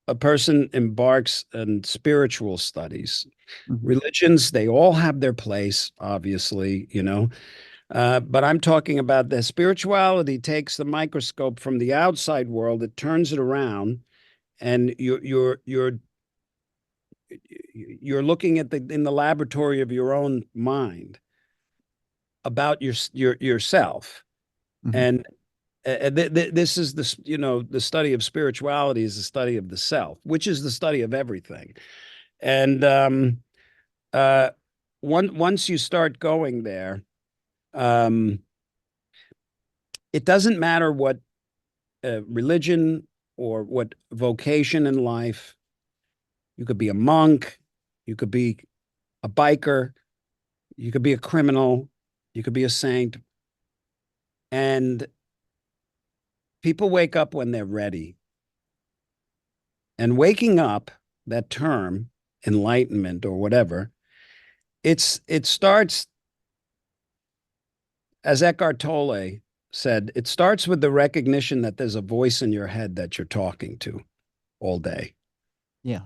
a person embarks on spiritual studies, Mhm. religions, they all have their place, obviously, but I'm talking about the spirituality takes the microscope from the outside world, it turns it around, and you're looking at in the laboratory of your own mind about yourself. Mhm. And this is the study of spirituality is the study of the self, which is the study of everything. And uh, once you start going there, um, it doesn't matter what religion or what vocation in life. You could be a monk, you could be a biker, you could be a criminal, you could be a saint, and people wake up when they're ready. And waking up, that term, enlightenment or whatever, it starts as Eckhart Tolle said, it starts with the recognition that there's a voice in your head that you're talking to all day. Yeah.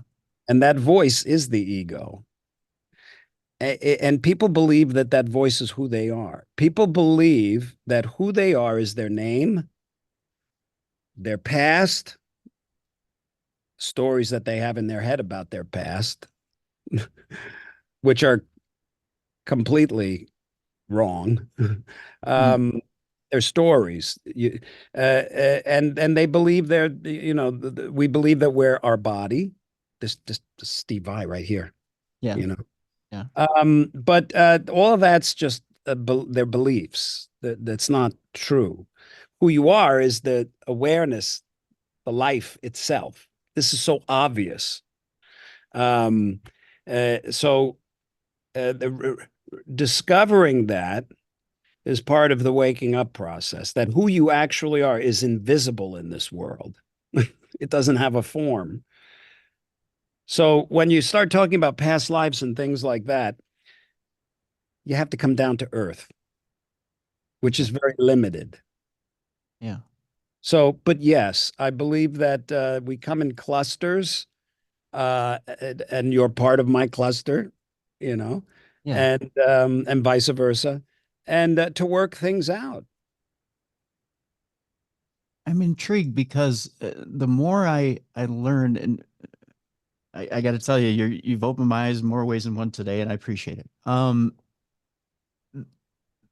And that voice is the ego. And people believe that that voice is who they are. People believe that who they are is their name, their past, stories that they have in their head about their past, which are completely wrong. Mm. um, their stories, and they believe they're, we believe that we're our body. This stevevai right here, Yeah. you know. Yeah. But all of that's just their beliefs. That's not true. Who you are is the awareness, the life itself. This is so obvious. Um, so discovering that is part of the waking up process, that who you actually are is invisible in this world. It doesn't have a form. So when you start talking about past lives and things like that, you have to come down to earth, which is Okay. very limited. Yeah. So, but yes, I believe that we come in clusters, and you're part of my cluster, you know, Yeah. and vice versa, and to work things out. I'm intrigued because the more I learn, and I got to tell you, you've opened my eyes in more ways than one today, and I appreciate it.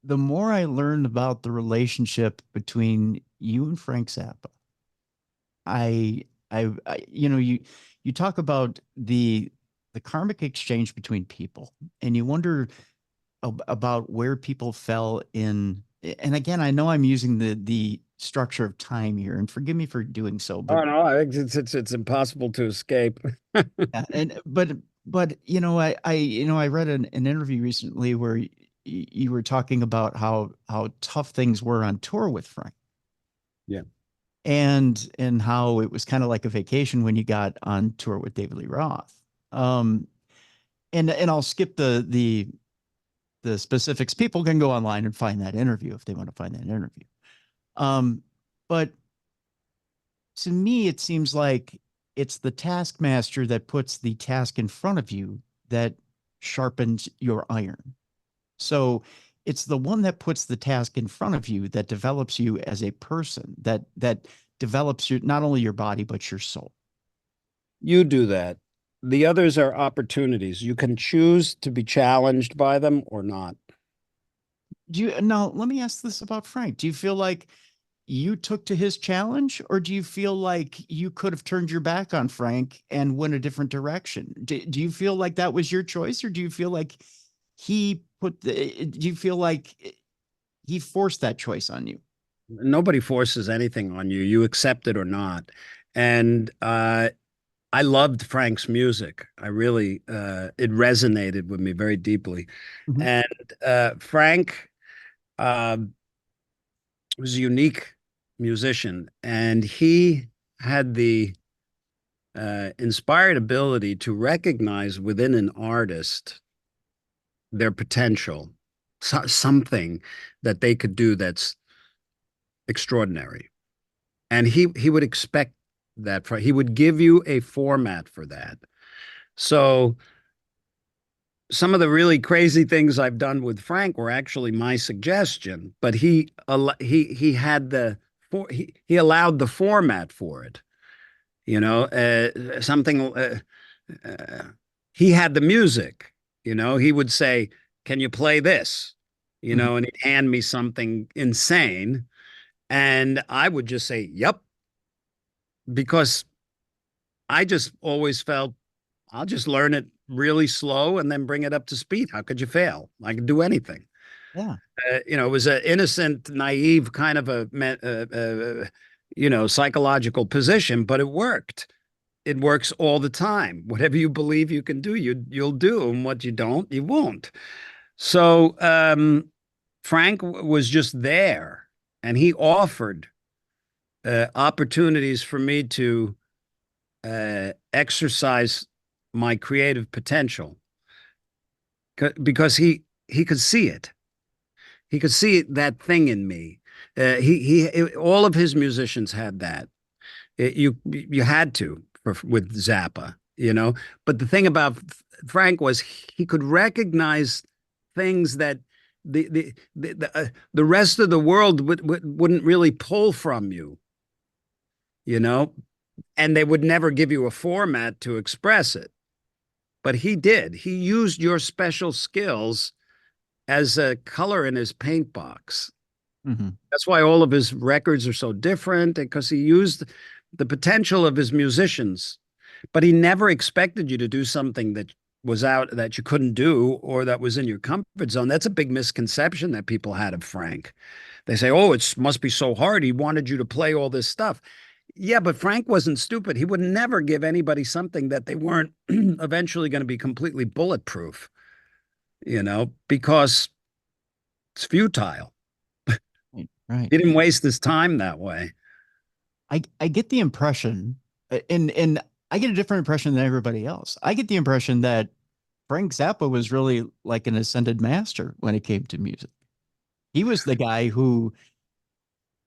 The more I learned about the relationship between you and Frank Zappa, you talk about the karmic exchange between people, and you wonder about where people fell in. And again, I know I'm using the structure of time here, and forgive me for doing so, but Oh no, it's impossible to escape. yeah, and but I read an interview recently where you were talking about how tough things were on tour with Frank, Yeah. and how it was kind of like a vacation when you got on tour with davidleeroth. Um, and I'll skip the specifics. People can go online and find that interview if they want to find that interview. But to me, it seems like it's the taskmaster that puts the task in front of you that sharpens your iron. So it's the one that puts the task in front of you that develops you as a person, that develops your not only your body but your soul. You do that. The others are opportunities. You can choose to be challenged by them or not. Do you now let me ask this about Frank. Do you feel like you took to his challenge, or do you feel like you could have turned your back on Frank and went a different direction? Do you feel like that was your choice, or do you feel like do you feel like he forced that choice on you? Nobody forces anything on you. You accept it or not. And I loved Frank's music. I really, it resonated with me very deeply. Mhm. And Frank uh, was a unique musician, and he had the inspired ability to recognize within an artist their potential, something that they could do that's extraordinary. And he would expect that he would give you a format for that. So some of the really crazy things I've done with Frank were actually my suggestion, but he had he allowed the format for it. You know, something. Uh, he had the music. You know, he would say, "Can you play this?" You Mhm. know, and he'd hand me something insane, and I would just say, "Yep," because I just always felt I'll just learn it really slow and then bring it up to speed. How could you fail? I can do anything. Yeah. It was an innocent, naive kind of psychological position, but it worked. It works all the time. Whatever you believe you can do, you'll do, and what you don't, you won't. So Frank was just there, and he offered opportunities for me to exercise my creative potential because he could see it. He could see that thing in me. All of his musicians had that. You had to with Zappa, you know. But the thing about Frank was he could recognize things that the rest of the world wouldn't really pull from you, you know, and they would never give you a format to express it. But he did. He used your special skills as a color in his paint box. Hmm. That's why all of his records are so different, because he used the potential of his musicians, but he never expected you to do something that was out that you couldn't do or that was in your comfort zone. That's a big misconception that people had of Frank. They say, "Oh, it must be so hard. He wanted you to play all this stuff." Yeah, but Frank wasn't stupid. He would never give anybody something that they weren't eventually going to be completely bulletproof, you know, because it's futile. Right. Right. He didn't waste his time that way. I get the impression, and I get a different impression than everybody else. I get the impression that Frank Zappa was really like an ascended master when it came to music. He was the guy who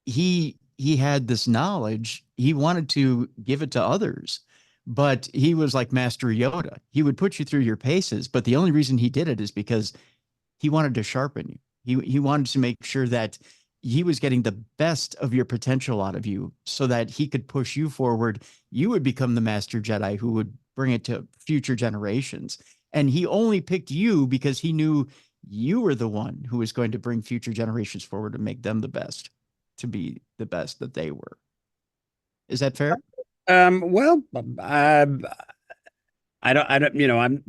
he had this knowledge. He wanted to give it to others, but he was like Master Yoda. He would put you through your paces, but the only reason he did it is because he wanted to sharpen you. He wanted to make sure that he was getting the best of your potential out of you so that he could push you forward. You would become the master Jedi who would bring it to future generations. And he only picked you because he knew you were the one who was going to bring future generations forward and make them the best, to be the best that they were. Is that fair? Well, I don't,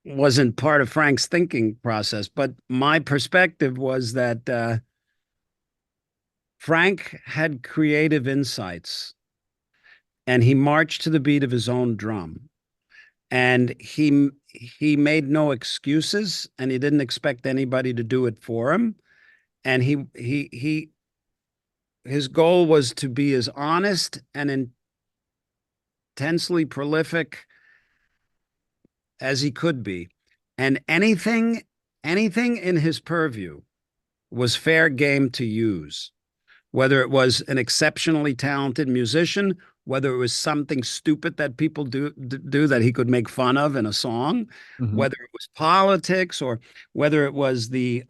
wasn't part of Frank's thinking process, but my perspective was that Frank had creative insights and he marched to the beat of his own drum. And he made no excuses and he didn't expect anybody to do it for him. And his goal was to be as honest and intensely prolific as he could be. And anything in his purview was fair game to use, whether it was an exceptionally talented musician, whether it was something stupid that people do that he could make fun of in a song, Mhm. whether it was politics or whether it was the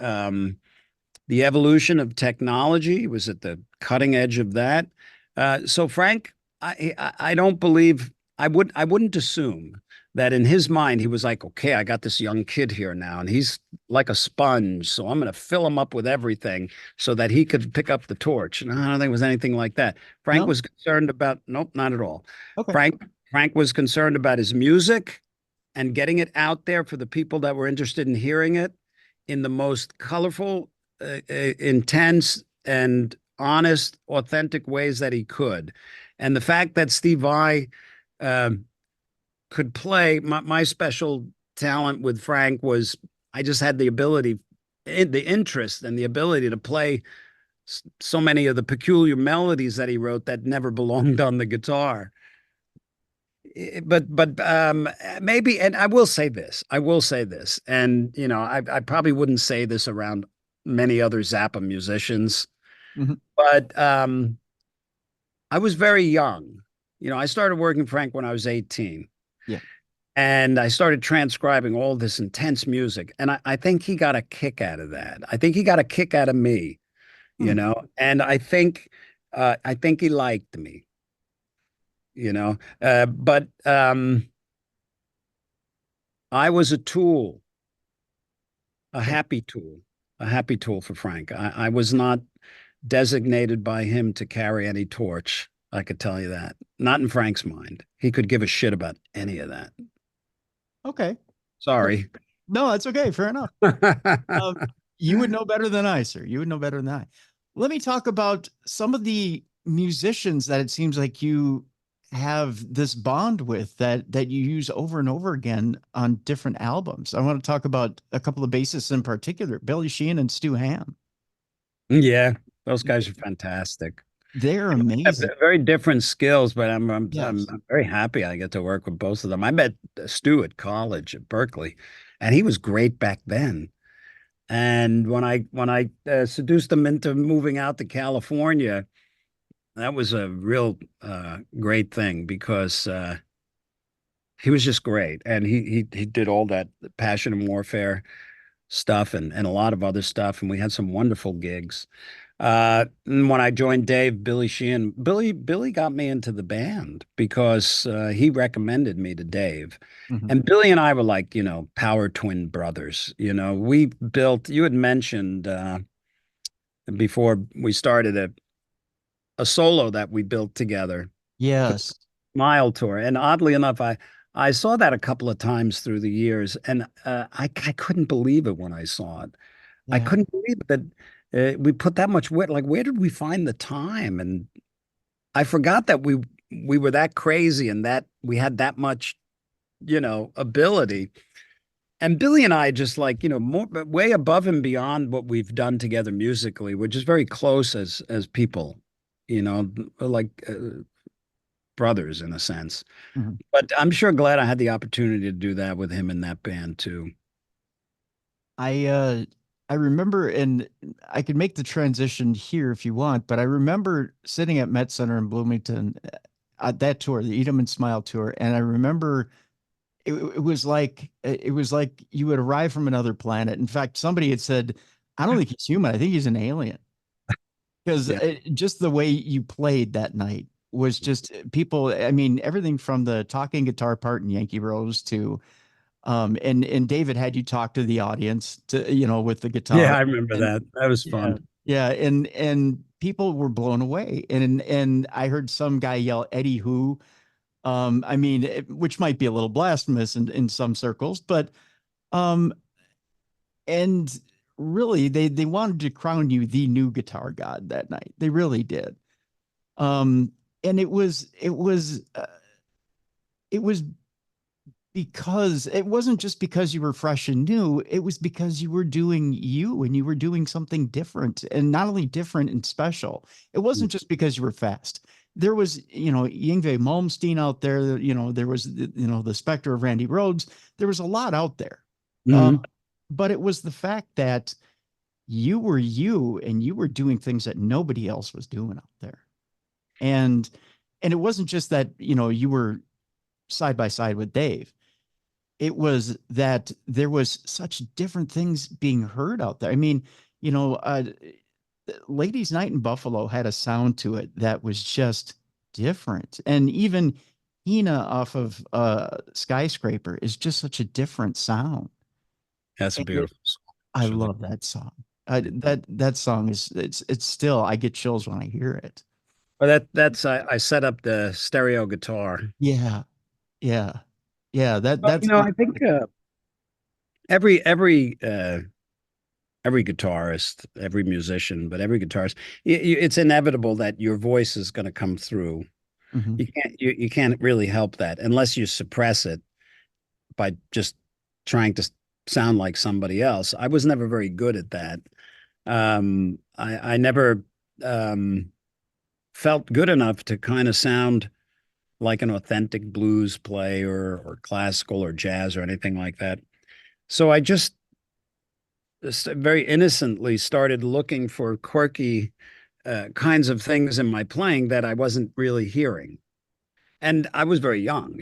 evolution of technology. He was at the cutting edge of that. So Frank, I don't believe I wouldn't assume that in his mind he was like, okay, I got this young kid here now, and he's like a sponge, so I'm going to fill him up with everything so that he could pick up the torch. And I don't think it was anything like that. Frank No? was concerned about nope, not at all. Okay. Frank was concerned about his music and getting it out there for the people that were interested in hearing it in the most colorful, intense, and honest, authentic ways that he could. And the fact that Steve Vai could play, my special talent with Frank was I just had the ability, the interest, and the ability to play so many of the peculiar melodies that he wrote that never belonged on the guitar. But maybe, and I will say this, and I probably wouldn't say this around many other Zappa musicians, Mhm. but I was very young. I started working Frank when I was 18. Yeah. And I started transcribing all this intense music. And I think he got a kick out of that. I think he got a kick out of me, Hmm. and I think he liked me, but I was a tool, a Okay. happy tool, a happy tool for Frank. I was not designated by him to carry any torch. I could tell you that. Not in Frank's mind. He could give a shit about any of that. Okay. Sorry. No, that's okay. Fair enough. Um, you would know better than I, sir. You would know better than I. Let me talk about some of the musicians that it seems like you have this bond with that you use over and over again on different albums. I want to talk about a couple of bassists in particular, Billy Sheehan and Stu Ham. Yeah, those guys are fantastic. They're Have amazing. very different skills, but I'm Yes. I'm very happy I get to work with both of them. I met Stu at college at Berkeley, and he was great back then. And when I seduced him into moving out to California, that was a real great thing because he was just great, and he did all that passion and warfare stuff and a lot of other stuff, and we had some wonderful gigs. And when I joined Dave, Billy Sheehan, Billy got me into the band because he recommended me to Dave. Mhm. And Billy and I were like, power twin brothers. We built, you had mentioned before we started a solo that we built together, Yes. Mile Tour. And oddly enough, I saw that a couple of times through the years, and I couldn't believe it when I saw it. I Yeah. couldn't believe it that we put that much wit. Like, where did we find the time? And I forgot that we were that crazy and that we had that much, ability. And Billy and I just like, more way above and beyond what we've done together musically. We're just very close as people, like brothers in a sense. Mhm. But I'm sure glad I had the opportunity to do that with him in that band too. I I remember, and I could make the transition here if you want, but I remember sitting at Met Center in Bloomington at that tour, the Eat 'em and Smile tour, and I remember it was like you would arrive from another planet. In fact, somebody had said, "I don't think he's human. I think he's an alien." Because Yeah. just the way you played that night was just people. I mean, everything from the talking guitar part in Yankee Rose to and David had you talk to the audience to with the guitar. Yeah, I remember And that. That was yeah, fun. yeah, and people were blown away. And I heard some guy yell Eddie Who. I mean, which might be a little blasphemous in some circles, but um and really they wanted to crown you the new guitar god that night. They really did. Um and it was because it wasn't just because you were fresh and new, it was because you were doing you and you were doing something different, and not only different and special. It wasn't just because you were fast. There was, Yngwie Malmsteen out there, there was, the specter of Randy Rhoads. There was a lot out there. Hmm. But it was the fact that you were you and you were doing things that nobody else was doing out there. And and it wasn't just that, you were side by side with Dave. It was that there was such different things being heard out there. I mean, you know, uh, Ladies Night in Buffalo had a sound to it that was just different. And even Hina off of Skyscraper is just such a different sound. That's a And beautiful I song. love that song. That song is it's still, I get chills when I hear it. But that's I set up the stereo guitar. Yeah, yeah, yeah. Well, That's I think every guitarist, every musician, but every guitarist, it's inevitable that your voice is going to come through. Mhm. You can't really help that unless you suppress it by just trying to sound like somebody else. I was never very good at that. I never felt good enough to kind of sound like an authentic blues play or classical or jazz or anything like that. So I just very innocently started looking for quirky kinds of things in my playing that I wasn't really hearing. And I was very young,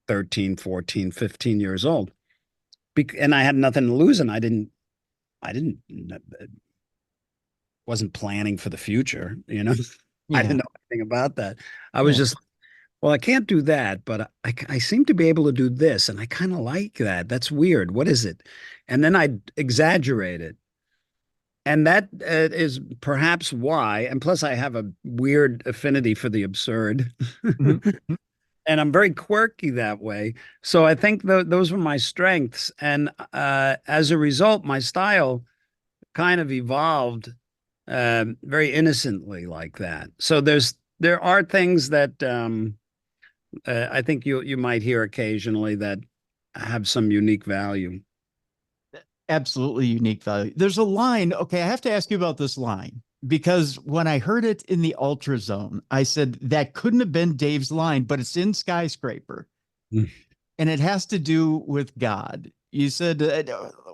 13, 14, 15 years old. And I had nothing to lose, and I didn't wasn't planning for the future. I Yeah, didn't know anything about that. I was yeah. just, well, I can't do that, but I seem to be able to do this, and I kind of like that. That's weird. What is it? And then I exaggerate it. And that is perhaps why, and plus I have a weird affinity for the absurd. Mhm. And I'm very quirky that way. So I think those were my strengths. And as a result, my style kind of evolved very innocently like that. So there are things that I think you might hear occasionally that have some unique value. Absolutely unique value. There's a line. Okay, I have to ask you about this line because when I heard it in the Ultra Zone, I said that couldn't have been Dave's line, but it's in Skyscraper. and it has to do with God. You said,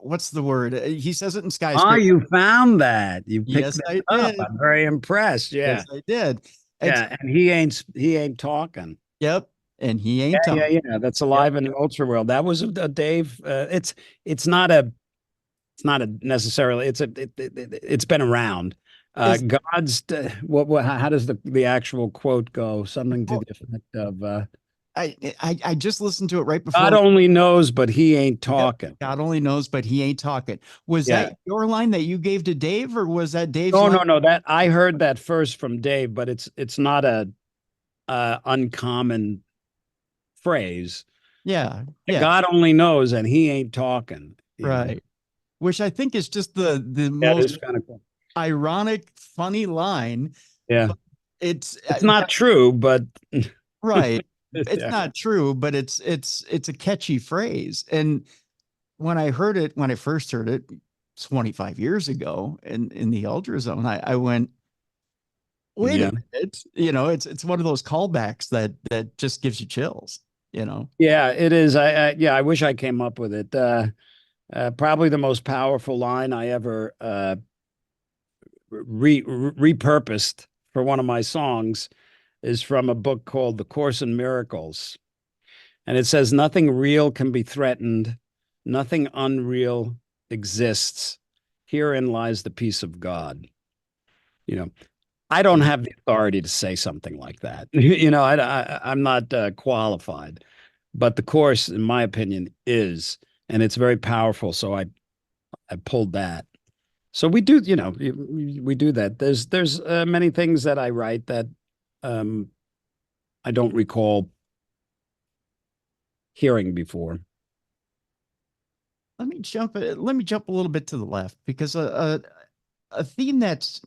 what's the word? He says it in Ah, Skyscraper. you found that. You picked Yes, that I up. did. I'm very impressed. Yes, Yeah. I did. It's Yeah. And he ain't talking. yep, and he Yeah, ain't yeah, talking. yeah. That's Yep. alive in the ultra world. That was a Dave. It's not a necessarily it's been around. Is God's what how does the actual quote go? Something to well, the effect of I just listened to it right before. God only knows, but he ain't Yep. talking. God only knows, but he ain't talking. Was Yeah. that your line that you gave to Dave, or was that Dave's No, line? no, no. That I heard that first from Dave, but it's not a uncommon phrase. Yeah, yeah, God only knows, and he ain't talking. right. Which I think is just the Yeah, most it's kind of cool. ironic, funny line, Yeah, but it's it's not true, but right. It's yeah, not true, but it's a catchy phrase. And when I heard it, when I first heard it 25 years ago in the Ultra Zone, I went, wait a yeah. minute. It's one of those callbacks that just gives you chills, you know. Yeah, it is. I wish I came up with it. Probably the most powerful line I ever repurposed for one of my songs is from a book called The Course in Miracles. And it says, nothing real can be threatened, nothing unreal exists. Herein lies the peace of God. You know, I don't Yeah. have the authority to say something like that. I'm not qualified, but the course, in my opinion, is, and it's very powerful. So I pulled that. So we do, we do that. There's many things that I write that um, I don't recall hearing before. Let me jump a little bit to the left because a theme that's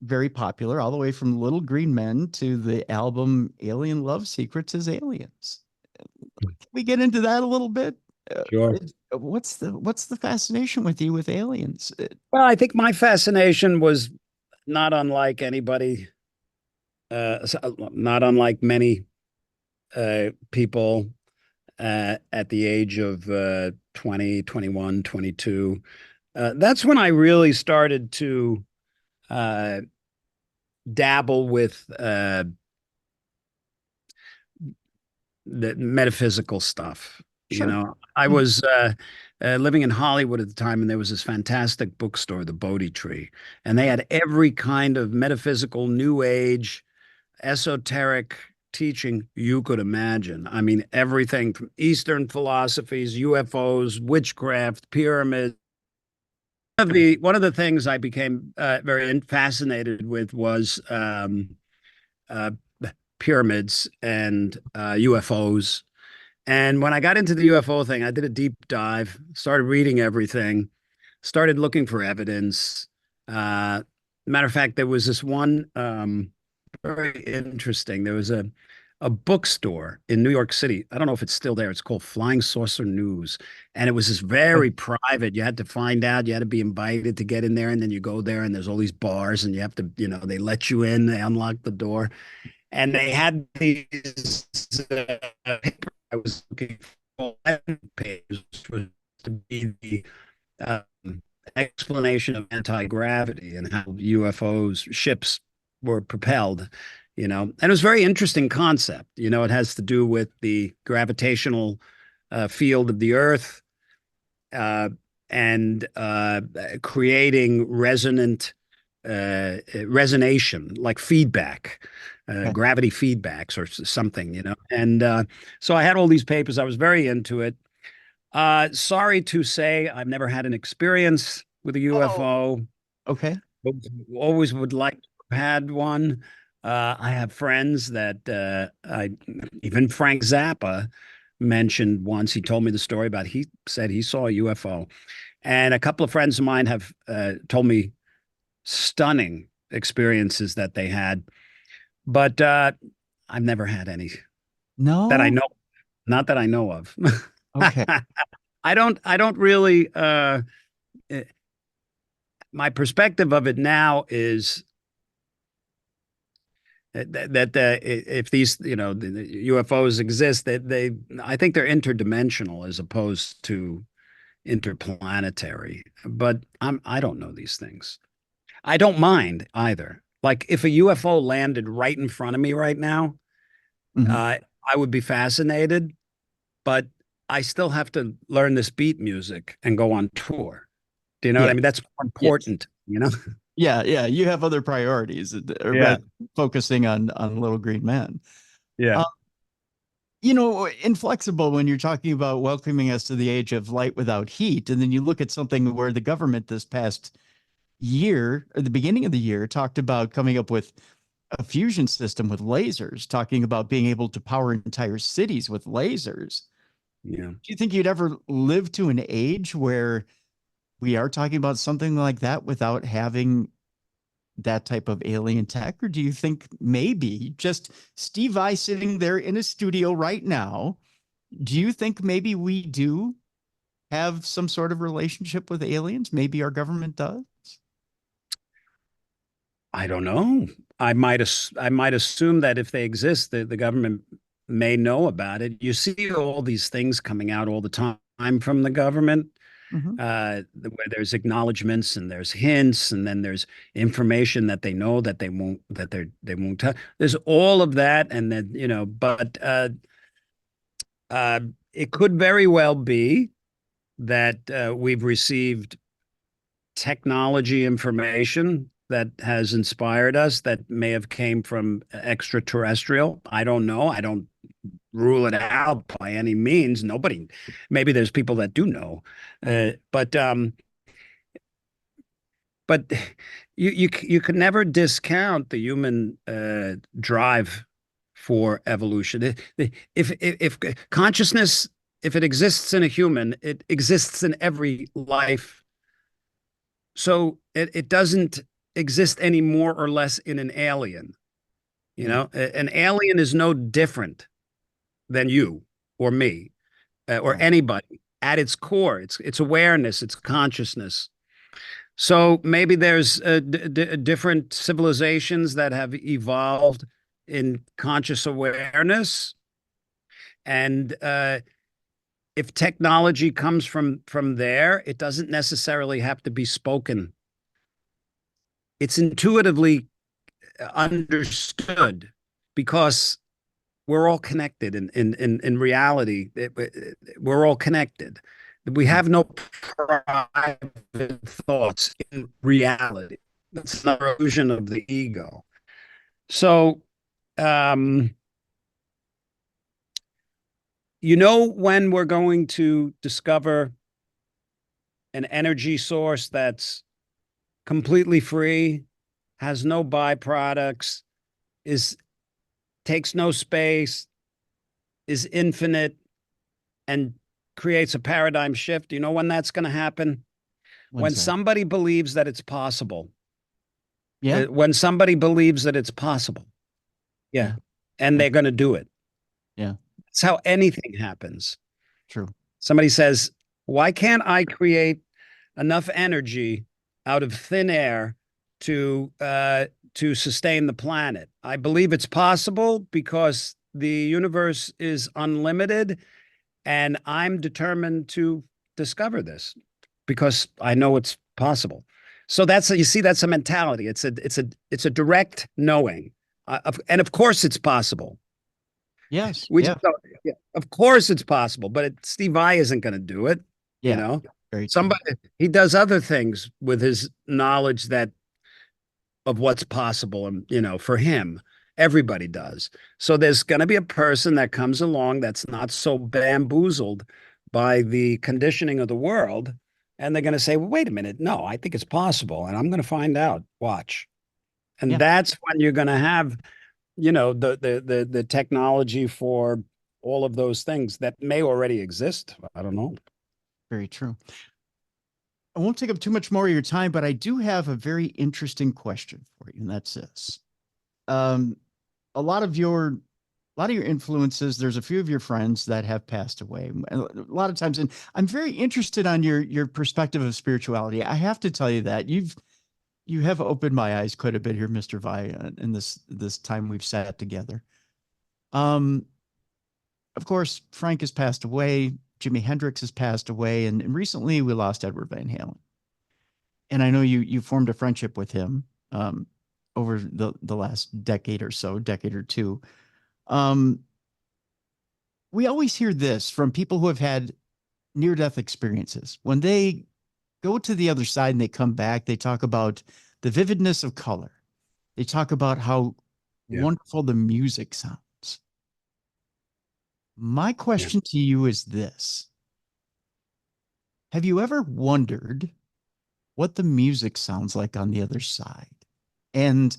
very popular all the way from Little Green Men to the album Alien Love Secrets is aliens. Can we get into that a little bit? Sure. What's the fascination with you with aliens? Well, I think my fascination was not unlike anybody, not unlike many people at the age of 20, 21, 22. That's when I really started to uh, dabble with the metaphysical stuff. Sure. I Mhm. was living in Hollywood at the time, and there was this fantastic bookstore, the Bodhi Tree, and they had every kind of metaphysical, new age, esoteric teaching you could imagine. I mean, everything from Eastern philosophies, UFOs, witchcraft, pyramids. One of the things I became very fascinated with was uh, pyramids and UFOs. And when I got into the UFO thing, I did a deep dive, started reading everything, started looking for evidence. Matter of fact, there was this one very interesting. There was a bookstore in New York City. I don't know if it's still there. It's called Flying Saucer News. And it was just very private. You had to find out, you had to be invited to get in there. And then you go there and there's all these bars and you have to, they let you in, they unlock the door. And they had these paper I was looking for page, which was to be the explanation of anti-gravity and how UFOs ships were propelled, and it was a very interesting concept. It has to do with the gravitational field of the Earth uh, and creating resonation, like feedback, Okay. gravity feedbacks or something. And so I had all these papers. I was very into it. Sorry to say, I've never had an experience with a Oh, UFO, okay. but always would like to have had one. I have friends that even Frank Zappa mentioned once. He told me the story about he said he saw a UFO. And a couple of friends of mine have told me stunning experiences that they had, but I've never had any that I No. know, not that I know of. Okay. I don't really eh, my perspective of it now is If these, the UFOs exist, I think they're interdimensional as opposed to interplanetary. But I don't know these things. I don't mind either. Like if a UFO landed right in front of me right now, Mhm. I would be fascinated, but I still have to learn this beat music and go on tour. Do you know what Yeah. I mean? That's more Yes. important, you know? Yeah. Yeah. You have other priorities Yeah. rather than focusing on little green men. Yeah. Uh, inflexible when you're talking about welcoming us to the age of light without heat, and then you look at something where the government this past year, or the beginning of the year, talked about coming up with a fusion system with lasers, talking about being able to power entire cities with lasers. Yeah. Do you think you'd ever live to an age where we are talking about something like that without having that type of alien tech? Or do you think maybe just Stevevai sitting there in a studio right now, do you think maybe we do have some sort of relationship with aliens? Maybe our government does? I don't know. I might assume that if they exist, the government may know about it. You see all these things coming out all the time from the government, Mhm. where there's acknowledgments and there's hints, and then there's information that they know that they won't tell. There's all of that, and then but uh, it could very well be that we've received technology information that has inspired us that may have came from extraterrestrial. I don't know. I don't rule it out by any means. Nobody, maybe there's people that do know, but you can never discount the human drive for evolution. If consciousness, if it exists in a human, it exists in every life. So it doesn't exist any more or less in an alien. You Yeah. know, an alien is no different than you or me or Right. anybody at its core. It's awareness, it's consciousness. So maybe there's different civilizations that have evolved in conscious awareness, and if technology comes from there, it doesn't necessarily have to be spoken. It's intuitively understood because we're all connected in reality. We're all connected. We Mhm. have no private thoughts in reality. That's an illusion of the ego. So, um, when we're going to discover an energy source that's completely free, has no byproducts, is takes no space, is infinite, and creates a paradigm shift. You know when that's going to happen? When When's that? somebody believes that it's possible. Yeah. When somebody believes that it's possible. Yeah. Yeah. And Yeah. they're going to do it. Yeah. That's how anything happens. True. Somebody says, why can't I create enough energy out of thin air to sustain the planet? I believe it's possible because the universe is unlimited, and I'm determined to discover this because I know it's possible. So you see, that's a mentality. It's a direct knowing, and of course it's possible. Yes. We Yeah. just don't, yeah, of course it's possible, but Steve Vai isn't going to do it. You Yeah. know, Very true. somebody he does other things with his knowledge that of what's possible, and for him, everybody does. So there's going to be a person that comes along that's not so bamboozled by the conditioning of the world, and they're going to say, well, wait a minute, no, I think it's possible, and I'm going to find out. Watch. And Yeah. that's when you're going to have the technology for all of those things that may already exist. I don't know. Very true. I won't take up too much more of your time, but I do have a very interesting question for you, and that's this. Um, a lot of your influences, there's a few of your friends that have passed away a lot of times, and I'm very interested on your perspective of spirituality. I have to tell you that you have opened my eyes quite a bit here, Mr. Vi, in this time we've sat together. Um, of course, Frank has passed away. Jimi Hendrix has passed away, and recently we lost Edward Van Halen. And I know you formed a friendship with him over the last decade or so, decade or two. Um, we always hear this from people who have had near-death experiences. When they go to the other side and they come back, they talk about the vividness of color. They talk about how Yeah. wonderful the music sounds. My question to you is this. Have you ever wondered what the music sounds like on the other side? And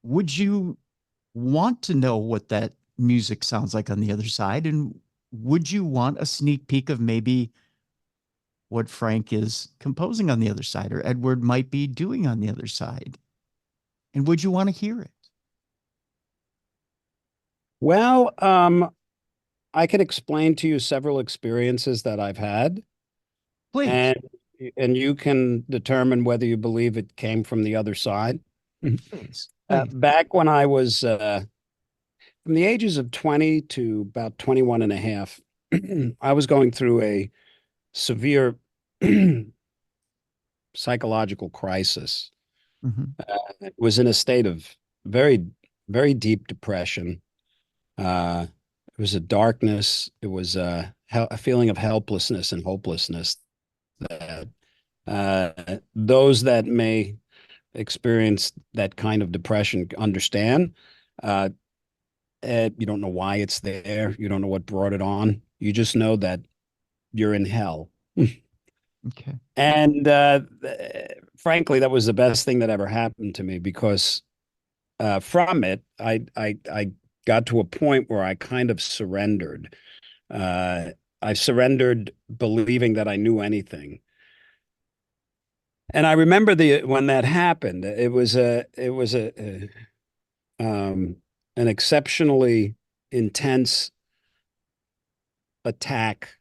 would you want to know what that music sounds like on the other side? And would you want a sneak peek of maybe what Frank is composing on the other side or Edward might be doing on the other side? And would you want to hear it? Well, I can explain to you several experiences that I've had, Please, and you can determine whether you believe it came from the other side. please, please. Back when I was from the ages of 20 to about 21 and a half, I was going through a severe psychological crisis. Mhm. Was in a state of very, very deep depression. It was a darkness. It was a feeling of helplessness and hopelessness that those that may experience that kind of depression understand. Uh, you don't know why it's there. You don't know what brought it on. You just know that you're in hell. Okay. And frankly, that was the best thing that ever happened to me because from it, I got to a point where I kind of surrendered. I surrendered believing that I knew anything. And I remember when that happened, it was an exceptionally intense attack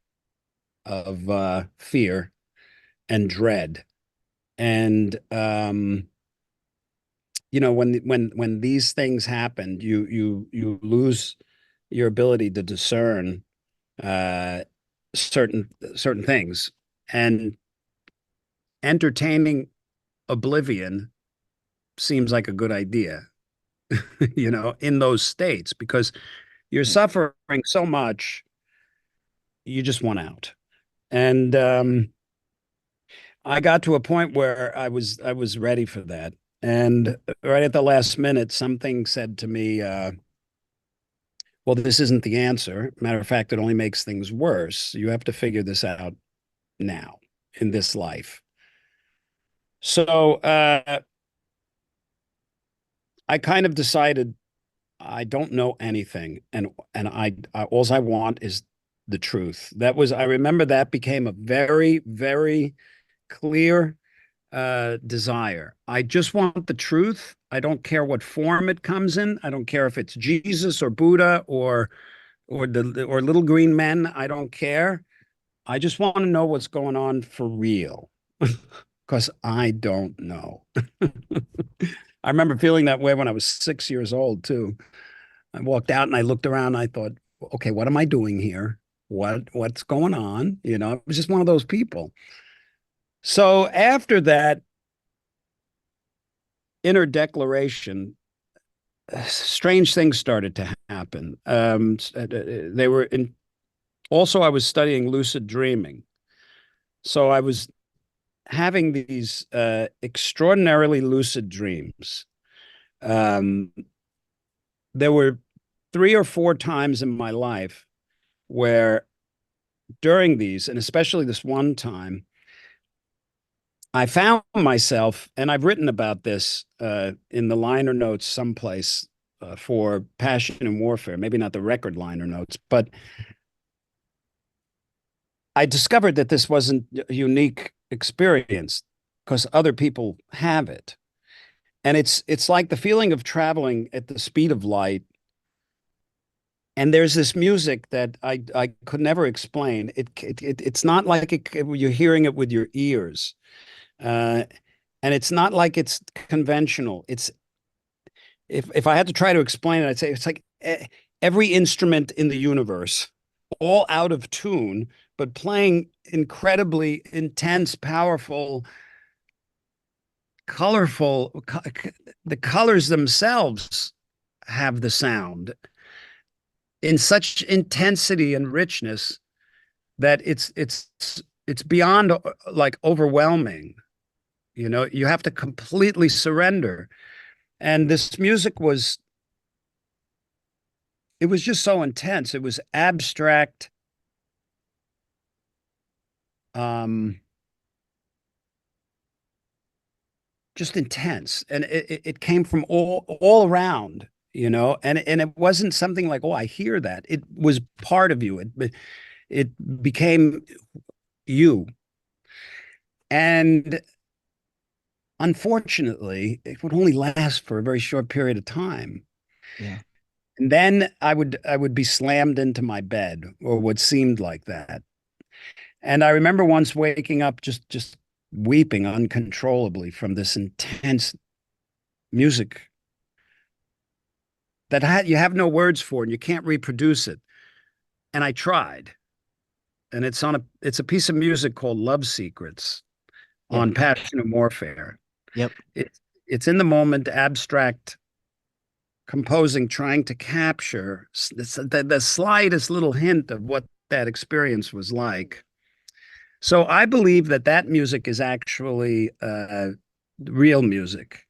of fear and dread. And when these things happen, you lose your ability to discern uh, certain things, and entertaining oblivion seems like a good idea, in those states because you're suffering so much, you just want out. And I got to a point where I was ready for that. And right at the last minute, something said to me, well, this isn't the answer. Matter of fact, it only makes things worse. You have to figure this out now in this life. So I kind of decided I don't know anything, and I all I want is the truth. I remember that became a very, very clear desire. I just want the truth. I don't care what form it comes in. I don't care if it's Jesus or Buddha or little green men. I don't care. I just want to know what's going on for real because I don't know. I remember feeling that way when I was 6 years old too. I walked out and I looked around and I thought, okay, what am I doing here? What's going on? It was just one of those people. So after that inner declaration, strange things started to happen. They were in. Also, I was studying lucid dreaming, so I was having these extraordinarily lucid dreams. Um, there were 3 or 4 times in my life where during these, and especially this one time, I found myself, and I've written about this in the liner notes someplace for Passion and Warfare, maybe not the record liner notes, but I discovered that this wasn't a unique experience because other people have it. And it's like the feeling of traveling at the speed of light. And there's this music that I could never explain. It's not like you're hearing it with your ears. And it's not like it's conventional. It's if I had to try to explain it, I'd say it's like every instrument in the universe, all out of tune, but playing incredibly intense, powerful, colorful. The colors themselves have the sound in such intensity and richness that it's beyond like overwhelming. You know, you have to completely surrender. And this music was, it was just so intense. It was abstract, um, just intense. And it came from all around, you know, and it wasn't something like, oh, I hear that. It was part of you. It became you. And unfortunately, it would only last for a very short period of time. Yeah. And then I would be slammed into my bed, or what seemed like that. And I remember once waking up just weeping uncontrollably from this intense music that you have no words for and you can't reproduce it. And I tried. And it's a piece of music called Love Secrets Yeah. on Passion and Warfare. Yep. It's in the moment, abstract composing, trying to capture the slightest little hint of what that experience was like. So I believe that that music is actually real music,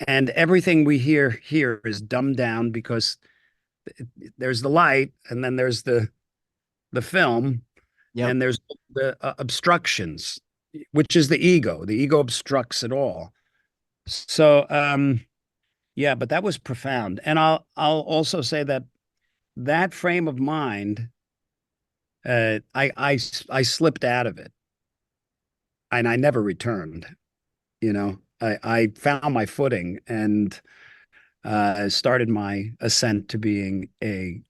and everything we hear here is dumbed down because there's the light, and then there's the film, Yep. and there's the obstructions, which is the ego. The ego obstructs it all. So yeah, but that was profound. And I'll also say that that frame of mind, I slipped out of it, and I never returned. You know, I found my footing and started my ascent to being a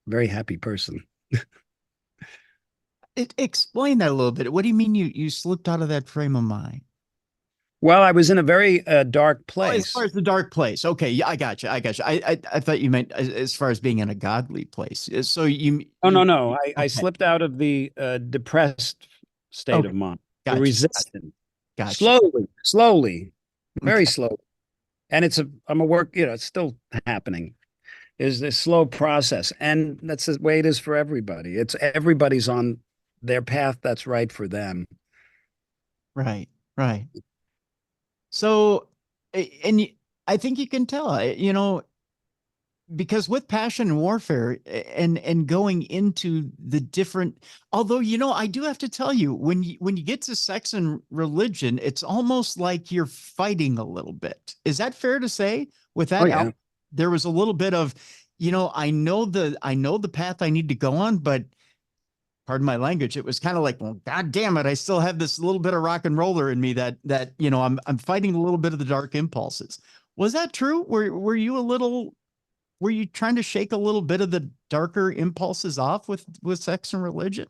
very happy person. Explain that a little bit. What do you mean you slipped out of that frame of mind? Well, I was in a very dark Oh, as far place. as the dark place. Okay, yeah, I got you. I got you. I thought you meant as far as being in a godly place. So Oh, no, you no. I okay. slipped out of the depressed state Okay. of mind, the Gotcha. resistance, Gotcha. slowly, very Okay. slow. And I'm a work, it's still happening. Is this slow process. And that's the way it is for everybody. It's everybody's on their path that's right for them. Right. Right. So, and I think you can tell, because with passion and warfare and going into the different, although I do have to tell you, when you get to sex and religion, it's almost like you're fighting a little bit. Is that fair to say? With Oh, that yeah. there was a little bit of, I know the path I need to go on, but pardon my language, it was kind of like, well, God damn it, I still have this little bit of rock and roller in me that I'm fighting a little bit of the dark impulses. Was that true? Were you trying to shake a little bit of the darker impulses off with sex and religion?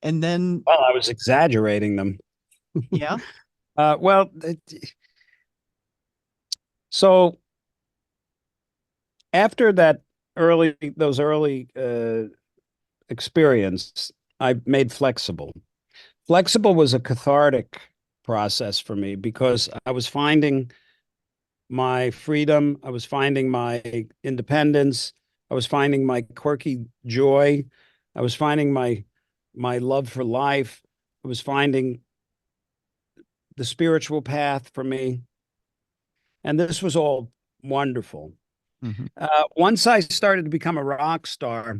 And then Well, I was exaggerating them. yeah. Well, so after those early experience, I made flexible. Flexible was a cathartic process for me because I was finding my freedom, I was finding my independence, I was finding my quirky joy, I was finding my love for life, I was finding the spiritual path for me, and this was all wonderful. Mhm. Once I started to become a rock star,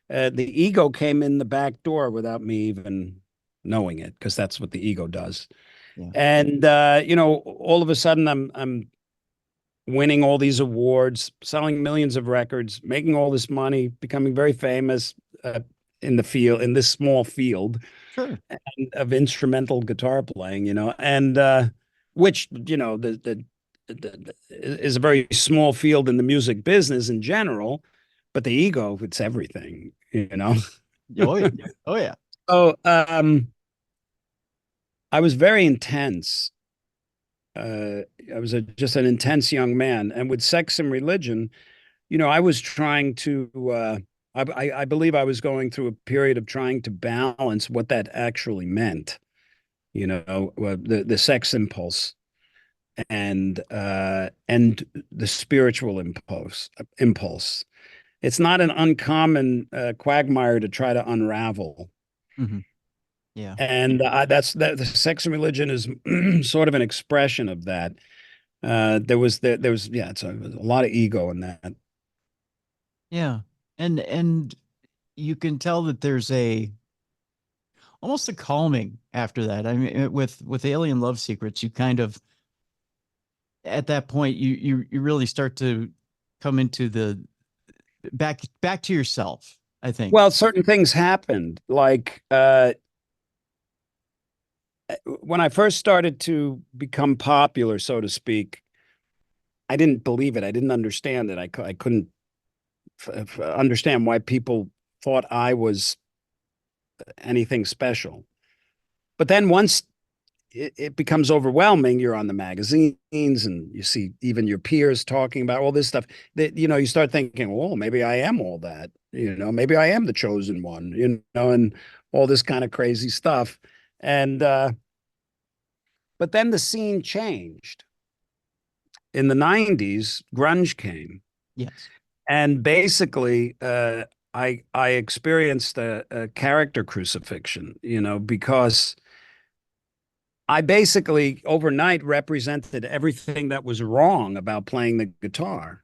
the ego came in the back door without me even knowing it, because that's what the ego does. Yeah. And all of a sudden, I'm winning all these awards, selling millions of records, making all this money, becoming very famous in this small field Sure. of instrumental guitar playing, and which is a very small field in the music business in general, but the ego, it's everything. Oh yeah. Oh yeah. So I was very intense I was just an intense young man. And with sex and religion, I was trying to, I believe I was going through a period of trying to balance what that actually meant, the sex impulse and the spiritual impulse. It's not an uncommon quagmire to try to unravel. Hmm. Yeah. And that's that. The sex and religion is sort of an expression of that. There was yeah, it's a lot of ego in that. Yeah. And you can tell that there's a almost a calming after that. I mean, with Alien Love Secrets, you kind of at that point you really start to come into the back to yourself, I think. Well, certain things happened, like when I first started to become popular, so to speak. I didn't believe it. I didn't understand it. I couldn't understand why people thought I was anything special. But then once it becomes overwhelming, you're on the magazines and you see even your peers talking about all this stuff that, you start thinking, well, maybe I am all that, maybe I am the chosen one, and all this kind of crazy stuff. And, but then the scene changed. In the 90s, grunge came. Yes. And basically, I experienced a character crucifixion, because I basically overnight represented everything that was wrong about playing the guitar,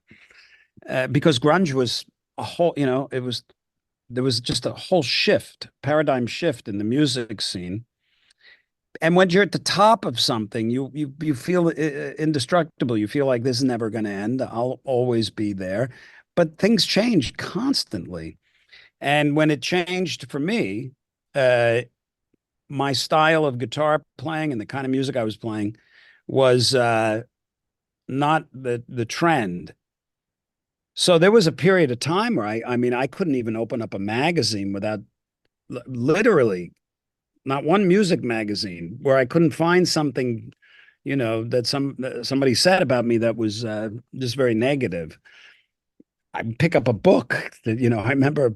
because grunge was a whole, there was just a whole paradigm shift in the music scene. And when you're at the top of something, you feel indestructible. You feel like this is never going to end. I'll always be there. But things change constantly. And when it changed for me, uh, my style of guitar playing and the kind of music I was playing was not the trend. So there was a period of time where I mean, I couldn't even open up a magazine without literally not one music magazine where I couldn't find something, that somebody said about me that was just very negative. I pick up a book that, I remember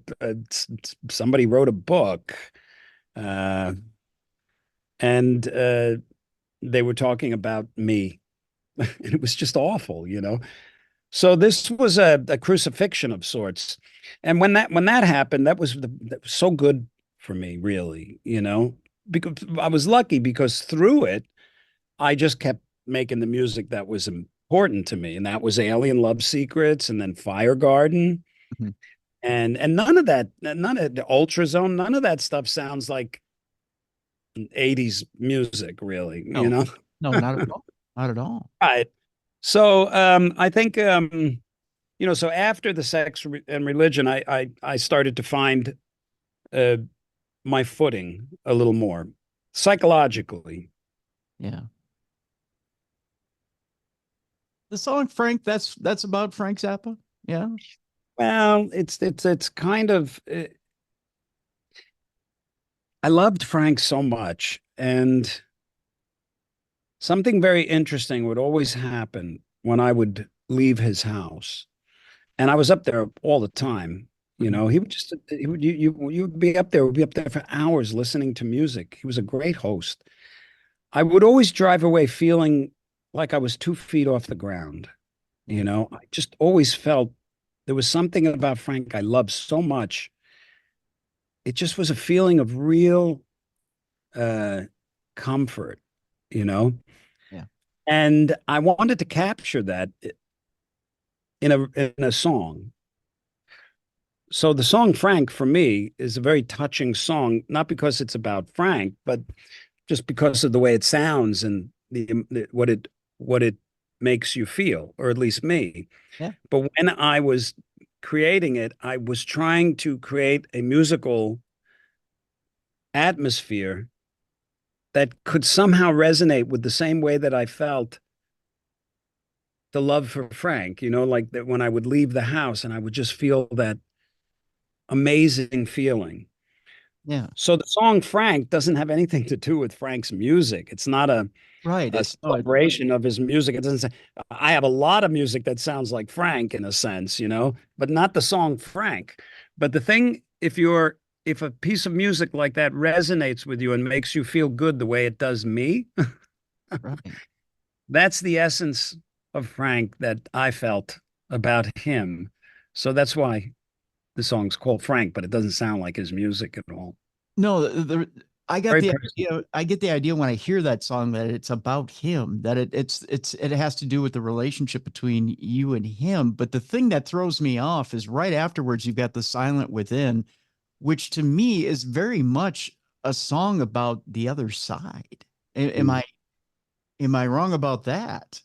somebody wrote a book, uh, and they were talking about me, and it was just awful. So this was a crucifixion of sorts, and when that happened, that was so good for me, really, because I was lucky because through it, I just kept making the music that was important to me, and that was Alien Love Secrets, and then Fire Garden, Mhm. and none of the Ultrazone, none of that stuff sounds like 80s music, really, you No, know? no, not at all. Not at all. Right. So I think so after the sex and religion, I started to find uh, my footing a little more psychologically. Yeah. The song Frank, that's about Frank Zappa. Yeah. Well, it's kind of I loved Frank so much, and something very interesting would always happen when I would leave his house. And I was up there all the time. Mhm. He would just he would you would be up there, would be up there for hours listening to music. He was a great host. I would always drive away feeling like I was 2 feet off the ground. Yeah. I just always felt there was something about Frank I loved so much. It just was a feeling of real uh comfort, you know. Yeah. And I wanted to capture that in a song. So the song Frank for me is a very touching song, not because it's about Frank, but just because of the way it sounds and what it makes you feel, or at least me. Yeah. But when I was creating it, I was trying to create a musical atmosphere that could somehow resonate with the same way that I felt the love for Frank, like that when I would leave the house and I would just feel that amazing feeling. Yeah. So the song Frank doesn't have anything to do with Frank's music. It's not Right. a No, celebration of his music. It doesn't say, I have a lot of music that sounds like Frank in a sense, but not the song Frank. But the thing, if a piece of music like that resonates with you and makes you feel good the way it does me, right. that's the essence of Frank that I felt about him. So that's why the song's called Frank, but it doesn't sound like his music at all. No, I got Very the personal. idea. I get the idea when I hear that song that it's about him, that it has to do with the relationship between you and him. But the thing that throws me off is right afterwards, you've got the silent within, which to me is very much a song about the other side. Am Mm. I wrong about that?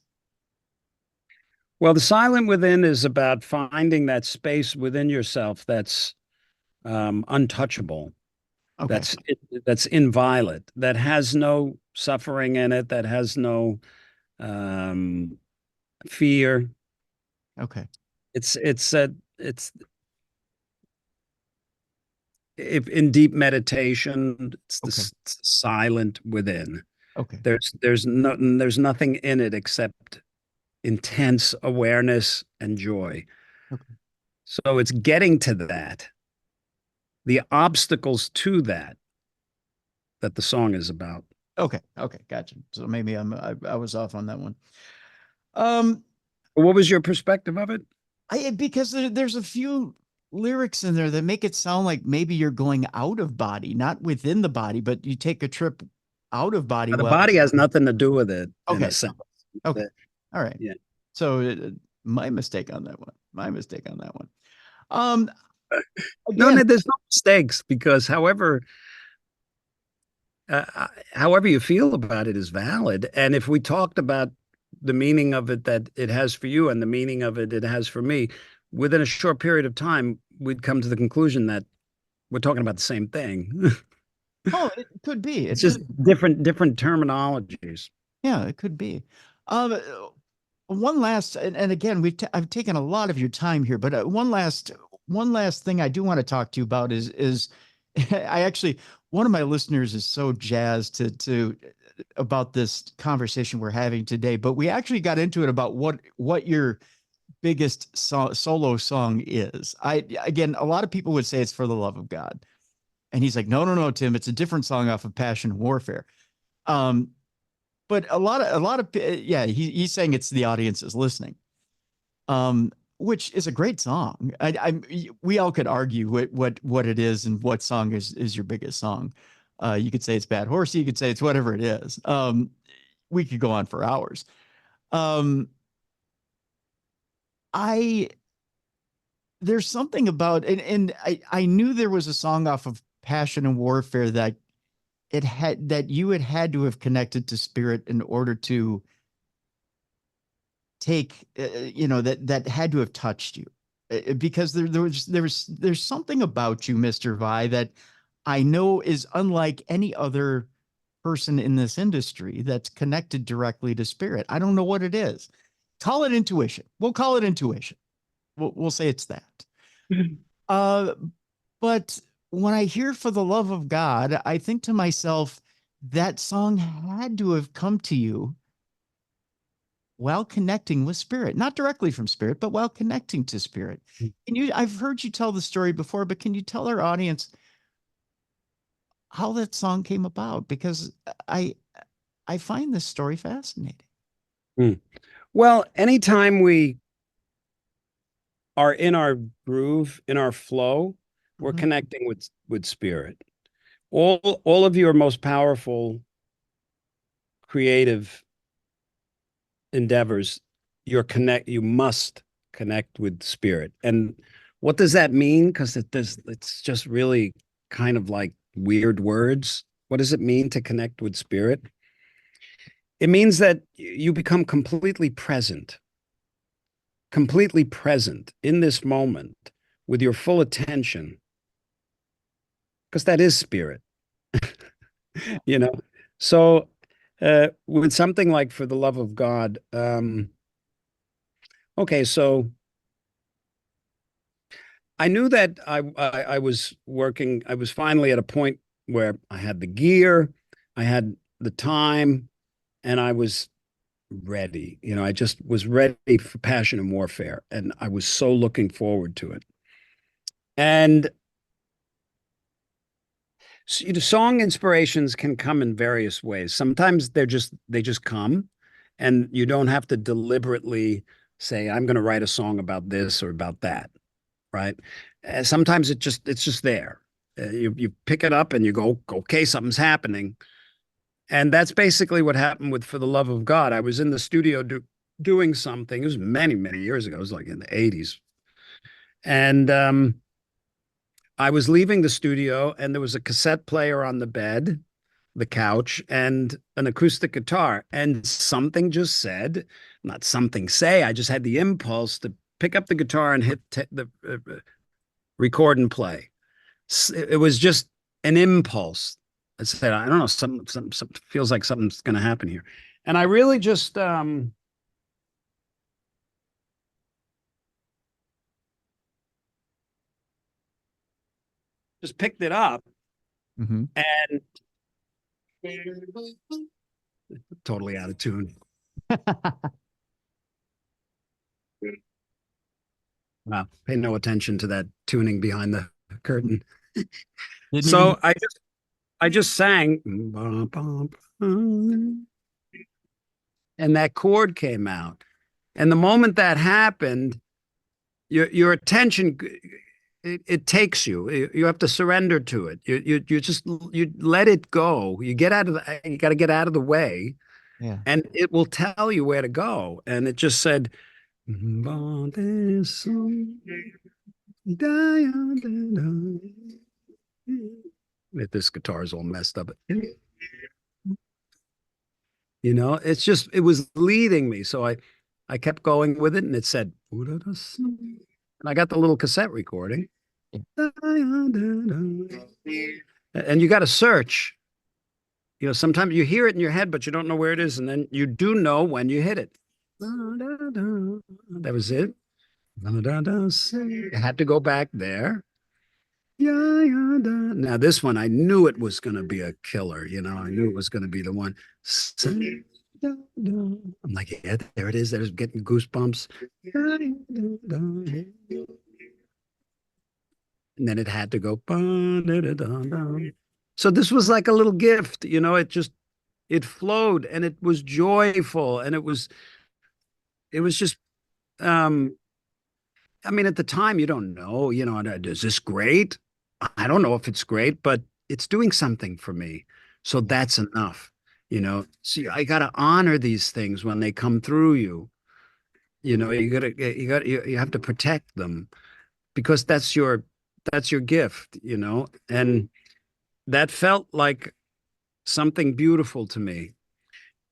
Well, the silent within is about finding that space within yourself that's untouchable, Okay. that's inviolate, that has no suffering in it, that has no um, fear. Okay. It's if in deep meditation, it's the Okay. silent within. Okay. There's nothing in it except intense awareness and joy. Okay. So it's getting to that, the obstacles to that the song is about. Okay. Okay. Gotcha. So maybe I was off on that one. Um, What was your perspective of it? because there's a few lyrics in there that make it sound like maybe you're going out of body, not within the body, but you take a trip out of body. The Well, body has nothing to do with it in a okay. sense. Okay. The- All right. yeah. So my mistake on that one. My mistake on that one. Um, No, again, no, there's no mistakes because however you feel about it is valid. And if we talked about the meaning of it that it has for you and the meaning of it has for me, within a short period of time, we'd come to the conclusion that we're talking about the same thing. oh, it could be. It's It just could. different terminologies. Yeah, it could be. Um, one last, and again, I've taken a lot of your time here, but one last thing I do want to talk to you about is I actually one of my listeners is so jazzed to about this conversation we're having today, but we actually got into it about what your biggest solo song is. Again, a lot of people would say it's For the Love of God, and he's like, no, no, no, Tim, it's a different song off of Passion and Warfare. Um, but a lot of yeah, he's saying it's the audience is listening, which is a great song. We all could argue what it is and what song is your biggest song. You could say it's Bad Horsey, you could say it's whatever it is. We could go on for hours. um I There's something about, and I knew there was a song off of Passion and Warfare that you had to have connected to spirit in order to take, that had to have touched you. Because there's something about you, Mr. Vi, that I know is unlike any other person in this industry that's connected directly to spirit. I don't know what it is. Call it intuition. We'll call it intuition. We'll say it's that. Uh, but when I hear For the Love of God, I think to myself, that song had to have come to you while connecting with spirit, not directly from spirit, but while connecting to spirit. I've heard you tell the story before, but can you tell our audience how that song came about? Because I, I find this story fascinating. Hmm. Well, anytime we are in our groove, in our flow, we're Mhm. connecting with spirit. All of your most powerful creative endeavors, you must connect with spirit. And what does that mean? Because it's just really kind of like weird words. What does it mean to connect with spirit? It means that you become completely present in this moment with your full attention, because that is spirit, Yeah. you know? So, with something like For the Love of God, okay, so I knew that I was working. I was finally at a point where I had the gear, I had the time, and I was ready. I just was ready for Passion and Warfare, and I was so looking forward to it. And song inspirations can come in various ways. Sometimes they just come, and you don't have to deliberately say, I'm going to write a song about this or about that, right? Sometimes it's just there. You pick it up and you go, okay, something's happening. And that's basically what happened with For the Love of God. I was in the studio doing something. It was many, many years ago. It was like in the 80s. And I was leaving the studio, and there was a cassette player on the bed, the couch, and an acoustic guitar. And something just said, not something say, I just had the impulse to pick up the guitar and hit the record and play. It was just an impulse. I said, I don't know, something feels like something's going to happen here. And I really just picked it up Mm-hmm. and totally out of tune. Wow, pay no attention to that tuning behind the curtain. Didn't even. So I just sang, and that chord came out. And the moment that happened, your attention, it takes you. You have to surrender to it. You just you let it go. You got to get out of the way, Yeah. and it will tell you where to go. And it just said, this guitar is all messed up. It was leading me. So I kept going with it, and it said, and I got the little cassette recording. And you got to search. Sometimes you hear it in your head, but you don't know where it is. And then you do know when you hit it. That was it. I had to go back there. Now, this one, I knew it was going to be a killer. I knew it was going to be the one. I'm like, yeah, there it is. There's getting goosebumps. And then it had to go. So this was like a little gift, it flowed, and it was joyful, and it was just, I mean, at the time you don't know, is this great? I don't know if it's great, but it's doing something for me. So that's enough, See, I got to honor these things when they come through you. You have to protect them, because that's your gift, and that felt like something beautiful to me.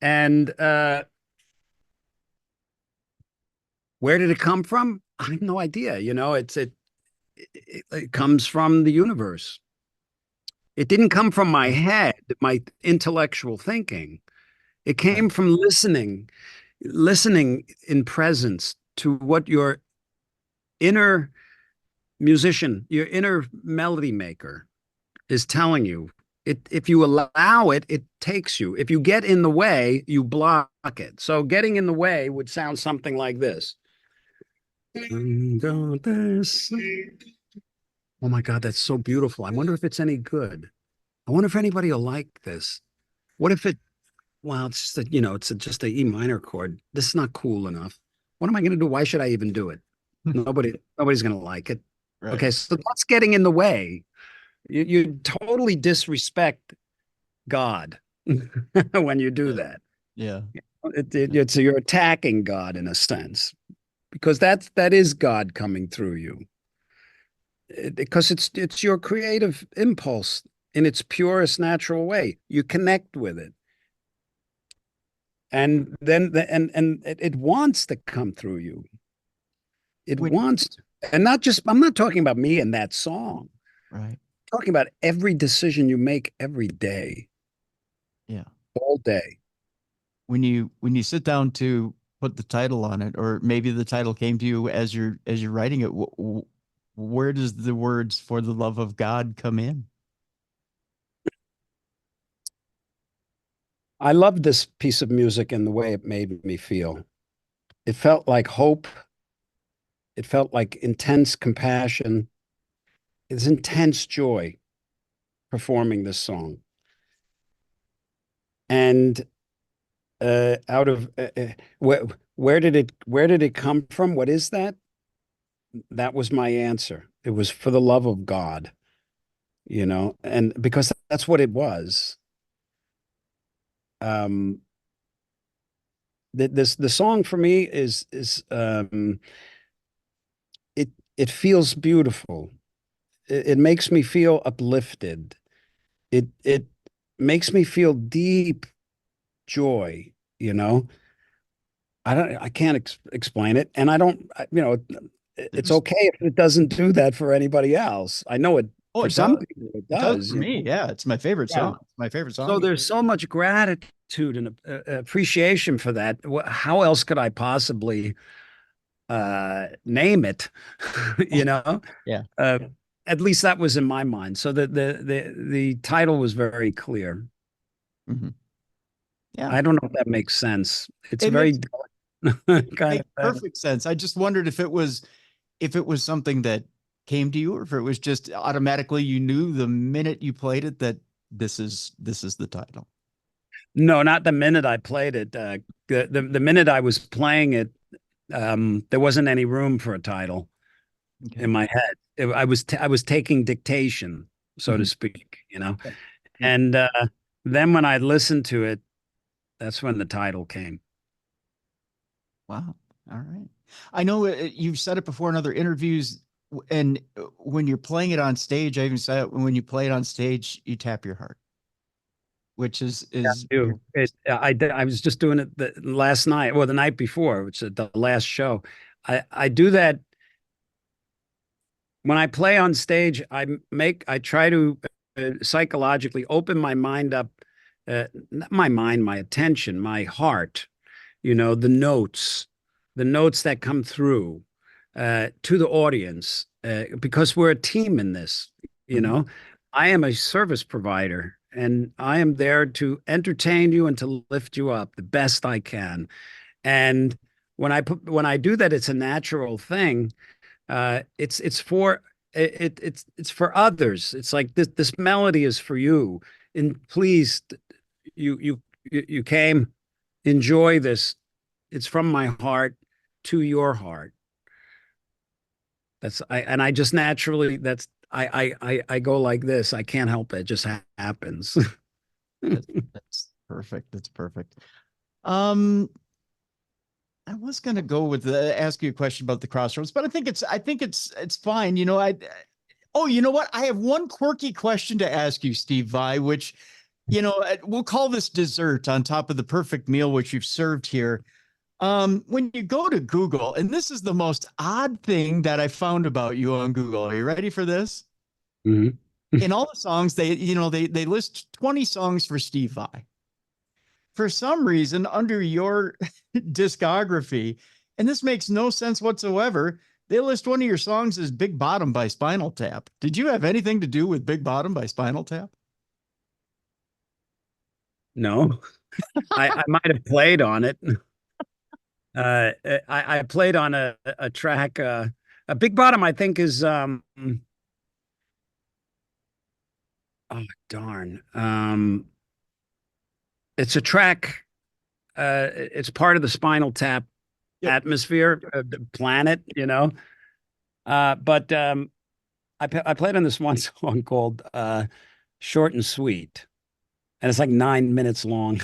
And where did it come from? I have no idea. It comes from the universe. It didn't come from my head, my intellectual thinking. It came Right. from listening in presence to what your inner musician, your inner melody maker is telling you. If you allow it, it takes you. If you get in the way, you block it. So getting in the way would sound something like this. Oh my God, that's so beautiful. I wonder if it's any good. I wonder if anybody will like this. What if well, it's just just a E minor chord. This is not cool enough. What am I going to do? Why should I even do it? Nobody's going to like it. Right. Okay, so that's getting in the way. You totally disrespect God when you do that. Yeah. It's you're attacking God in a sense, because that is God coming through you. Because it's your creative impulse in its purest natural way. You connect with it, and then it wants to come through you. It When wants to. And not just, I'm not talking about me and that song. right. I'm talking about every decision you make every day, Yeah. all day. When you sit down to put the title on it, or maybe the title came to you as you're writing it, where does the words "for the love of God" come in? I loved this piece of music and the way it made me feel. It felt like hope. It felt like intense compassion. It's intense joy performing this song. And out of where did it come from? What is that? That was my answer. It was for the love of God, and because that's what it was. Um, the song for me is it feels beautiful. It makes me feel uplifted. It makes me feel deep joy, you know. I can't explain it, and I don't, it's There's okay if it doesn't do that for anybody else. I know it Oh, for it some does. people it It does does, for me. Yeah, it's my favorite Yeah. song. It's my favorite So song. there's so much gratitude and appreciation for that. How else could I possibly name it? You know, Yeah. uh, at least that was in my mind. So the title was very clear. Mhm. Yeah. I don't know if that makes sense. It's It very kind makes of perfect sense. I just wondered if it was something that came to you, or if it was just automatically you knew the minute you played it that this is the title. no, not the minute I played it. The minute I was playing it, there wasn't any room for a title in Okay. my head. I was taking dictation, so to Mhm. speak, Yeah. Yeah. And then when I listened to it, that's when the title came. Wow. All right. I know you've said it before in other interviews, and when you're playing it on stage, I even said it, when you play it on stage, you tap your heart, which is Do it. I was just doing it last night, or the night before, which is the last show. I do that when I play on stage. I try to psychologically open my mind up, not my mind, my attention, my heart. The notes that come through to the audience, because we're a team in this. You Mhm. know, I am a service provider, and I am there to entertain you and to lift you up the best I can. And when I do that, it's a natural thing. It's for it's for others. It's like this melody is for you, and please, you came, enjoy this. It's from my heart to your heart. I just naturally I go like this. I can't help it. It just happens. That's perfect. That's perfect. Um, I was gonna go with ask you a question about the crossroads, but I think it's fine. Oh, you know what? I have one quirky question to ask you, Steve Vai, which, we'll call this dessert on top of the perfect meal which you've served here. When you go to Google, and this is the most odd thing that I found about you on Google. Are you ready for this? Mhm. In all the songs, they list 20 songs for Steve Vai. For some reason, under your discography, and this makes no sense whatsoever, they list one of your songs as Big Bottom by Spinal Tap. Did you have anything to do with Big Bottom by Spinal Tap? No, I might have played on it. I played on a track. A Big Bottom, I think, is oh darn. It's a track. It's part of the Spinal Tap Yep. atmosphere, the planet, But I played on this one song called "Short and Sweet," and it's like 9 minutes long.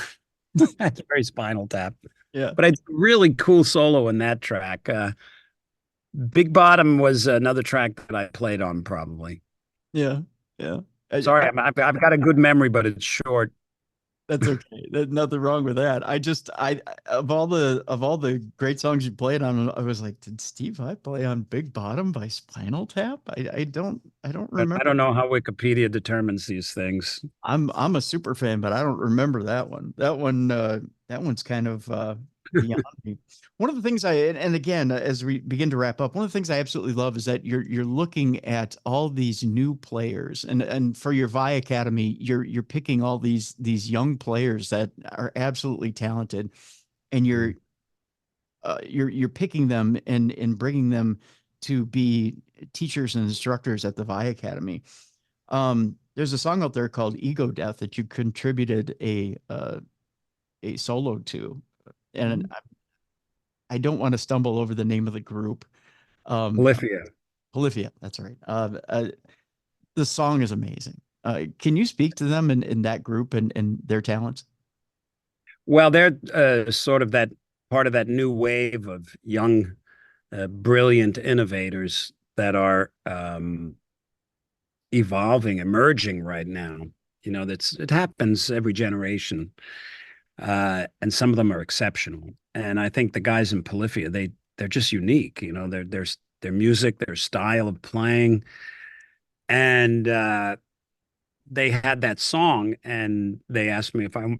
That's very Spinal Tap. Yeah. But it's really cool solo in that track. Big Bottom was another track that I played on probably. Yeah. Yeah. Sorry, I've got a good memory, but it's short. That's okay. There's nothing wrong with that. I of all the great songs you played on, I was like, did Steve I play on Big Bottom by Spinal Tap? I don't I remember. don't know how Wikipedia determines these things. I'm a super fan, but I don't remember that one. That one's kind of beyond me. One of the things and again, as we begin to wrap up, one of the things I absolutely love is that you're looking at all these new players, and for your Vi Academy, you're picking all these young players that are absolutely talented, and you're picking them and bringing them to be teachers and instructors at the Vi Academy. There's a song out there called "Ego Death" that you contributed a solo to, and I don't want to stumble over the name of the group. Um, Lithia. Olivia, that's right. The song is amazing. Can you speak to them in that group and their talents? Well, they're sort of that part of that new wave of young, brilliant innovators that are evolving, emerging right now. It happens every generation, and some of them are exceptional. And I think the guys in Polyphia, they're just unique. Their music, their style of playing, and they had that song, and they asked me if I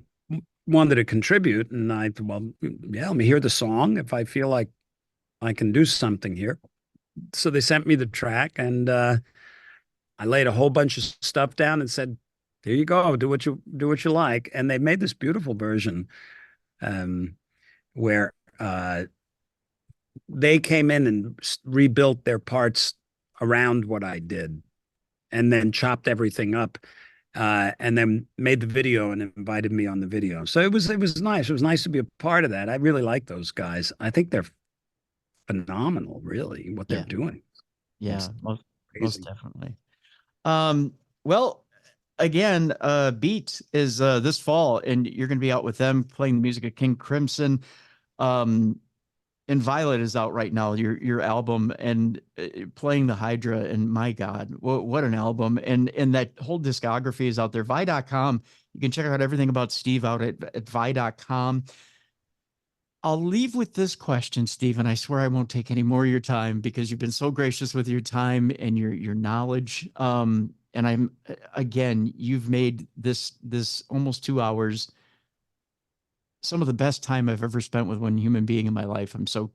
wanted to contribute, and I thought, well, yeah, let me hear the song if I feel like I can do something here. So they sent me the track, and I laid a whole bunch of stuff down and said, "Here you go, do what you like." And they made this beautiful version, um, where they came in and rebuilt their parts around what I did, and then chopped everything up, and then made the video and invited me on the video. So it was nice. It was nice to be a part of that. I really like those guys. I think they're phenomenal, really, what they're Yeah, doing. yeah, It's most crazy. definitely. Well, again, Beat is this fall, and you're going to be out with them playing the music of King Crimson. Um, Inviolate is out right now, your album, and playing the Hydra, and my God, what an album. And that whole discography is out there. Vi.com. You can check out everything about Steve out at Vi.com. I'll leave with this question, Steve, and I swear I won't take any more of your time because you've been so gracious with your time and your knowledge. And I'm again, you've made this almost 2 hours some of the best time I've ever spent with one human being in my life. I'm so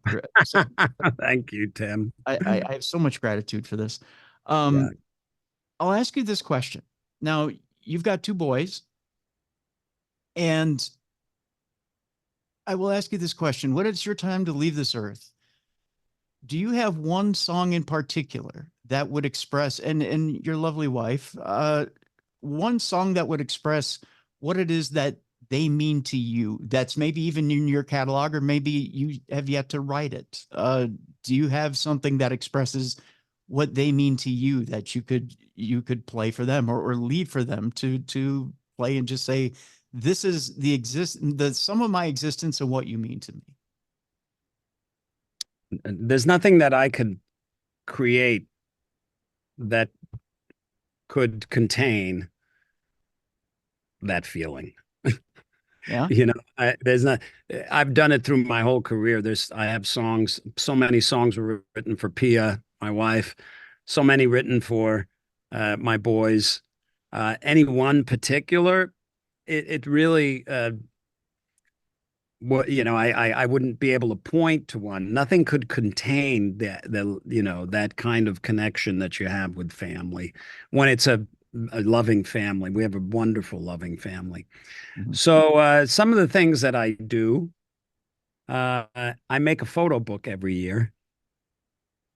Thank you, Tim. I have so much gratitude for this. Yeah. Um, I'll ask you this question. Now, you've got two boys, and I will ask you this question. When it's your time to leave this earth, do you have one song in particular that would express, and your lovely wife, one song that would express what it is that they mean to you, that's maybe even in your catalog, or maybe you have yet to write it? Do you have something that expresses what they mean to you that you could play for them, or leave for them to play and just say, this is the sum of my existence and what you mean to me? There's nothing that I could create that could contain that feeling. Yeah. There's not. I've done it through my whole career. I have songs. So many songs were written for Pia, my wife. So many written for my boys. Any one particular, it really. I wouldn't be able to point to one. Nothing could contain that kind of connection that you have with family when it's a loving family. We have a wonderful, loving family. Mhm. So some of the things that I do, I make a photo book every year,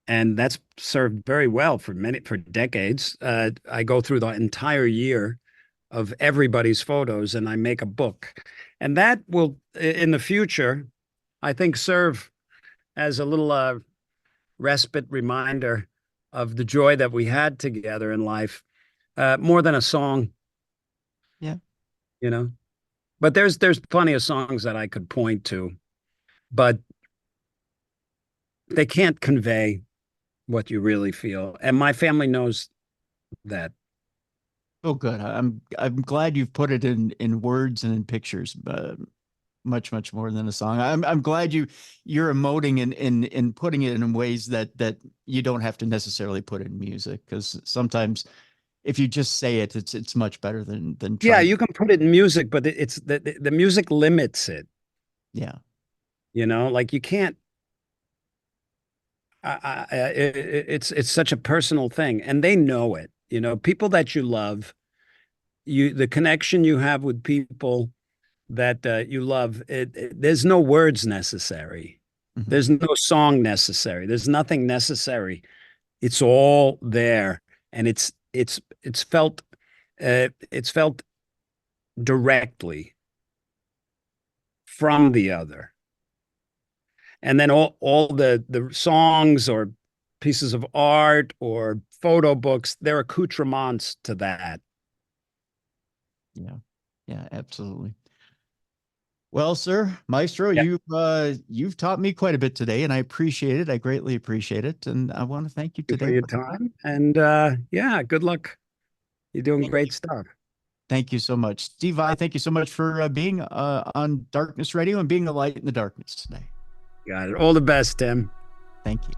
and that's served very well for decades. I go through the entire year of everybody's photos, and I make a book, and that will, in the future, I think, serve as a little respite reminder of the joy that we had together in life, more than a song, Yeah. you know. But there's plenty of songs that I could point to, but they can't convey what you really feel. And my family knows that. Oh, good. I'm glad you've put it in words and in pictures, but much more than a song. I'm glad you're emoting and putting it in ways that you don't have to necessarily put in music, because sometimes if you just say it, it's much better than Yeah, trying. you can put it in music, but it's the music limits it. Yeah. Like you can't. It's such a personal thing, and they know it. People that you love, the connection you have with people that you love. There's no words necessary. Mhm. There's no song necessary. There's nothing necessary. It's all there, and it's felt directly from the other. And then all the songs or pieces of art or photo books, they're accoutrements to that. Yeah. Yeah, absolutely. Well, sir, Maestro, Yeah. you've taught me quite a bit today, and I appreciate it. I greatly appreciate it, and I want to thank you Thank you for today your for the time. time. And yeah, good luck. You're doing Thank great you. stuff. Thank you so much, Steve. I thank you so much for being on Darkness Radio and being a light in the darkness today. Got it. All the best, Tim. Thank you.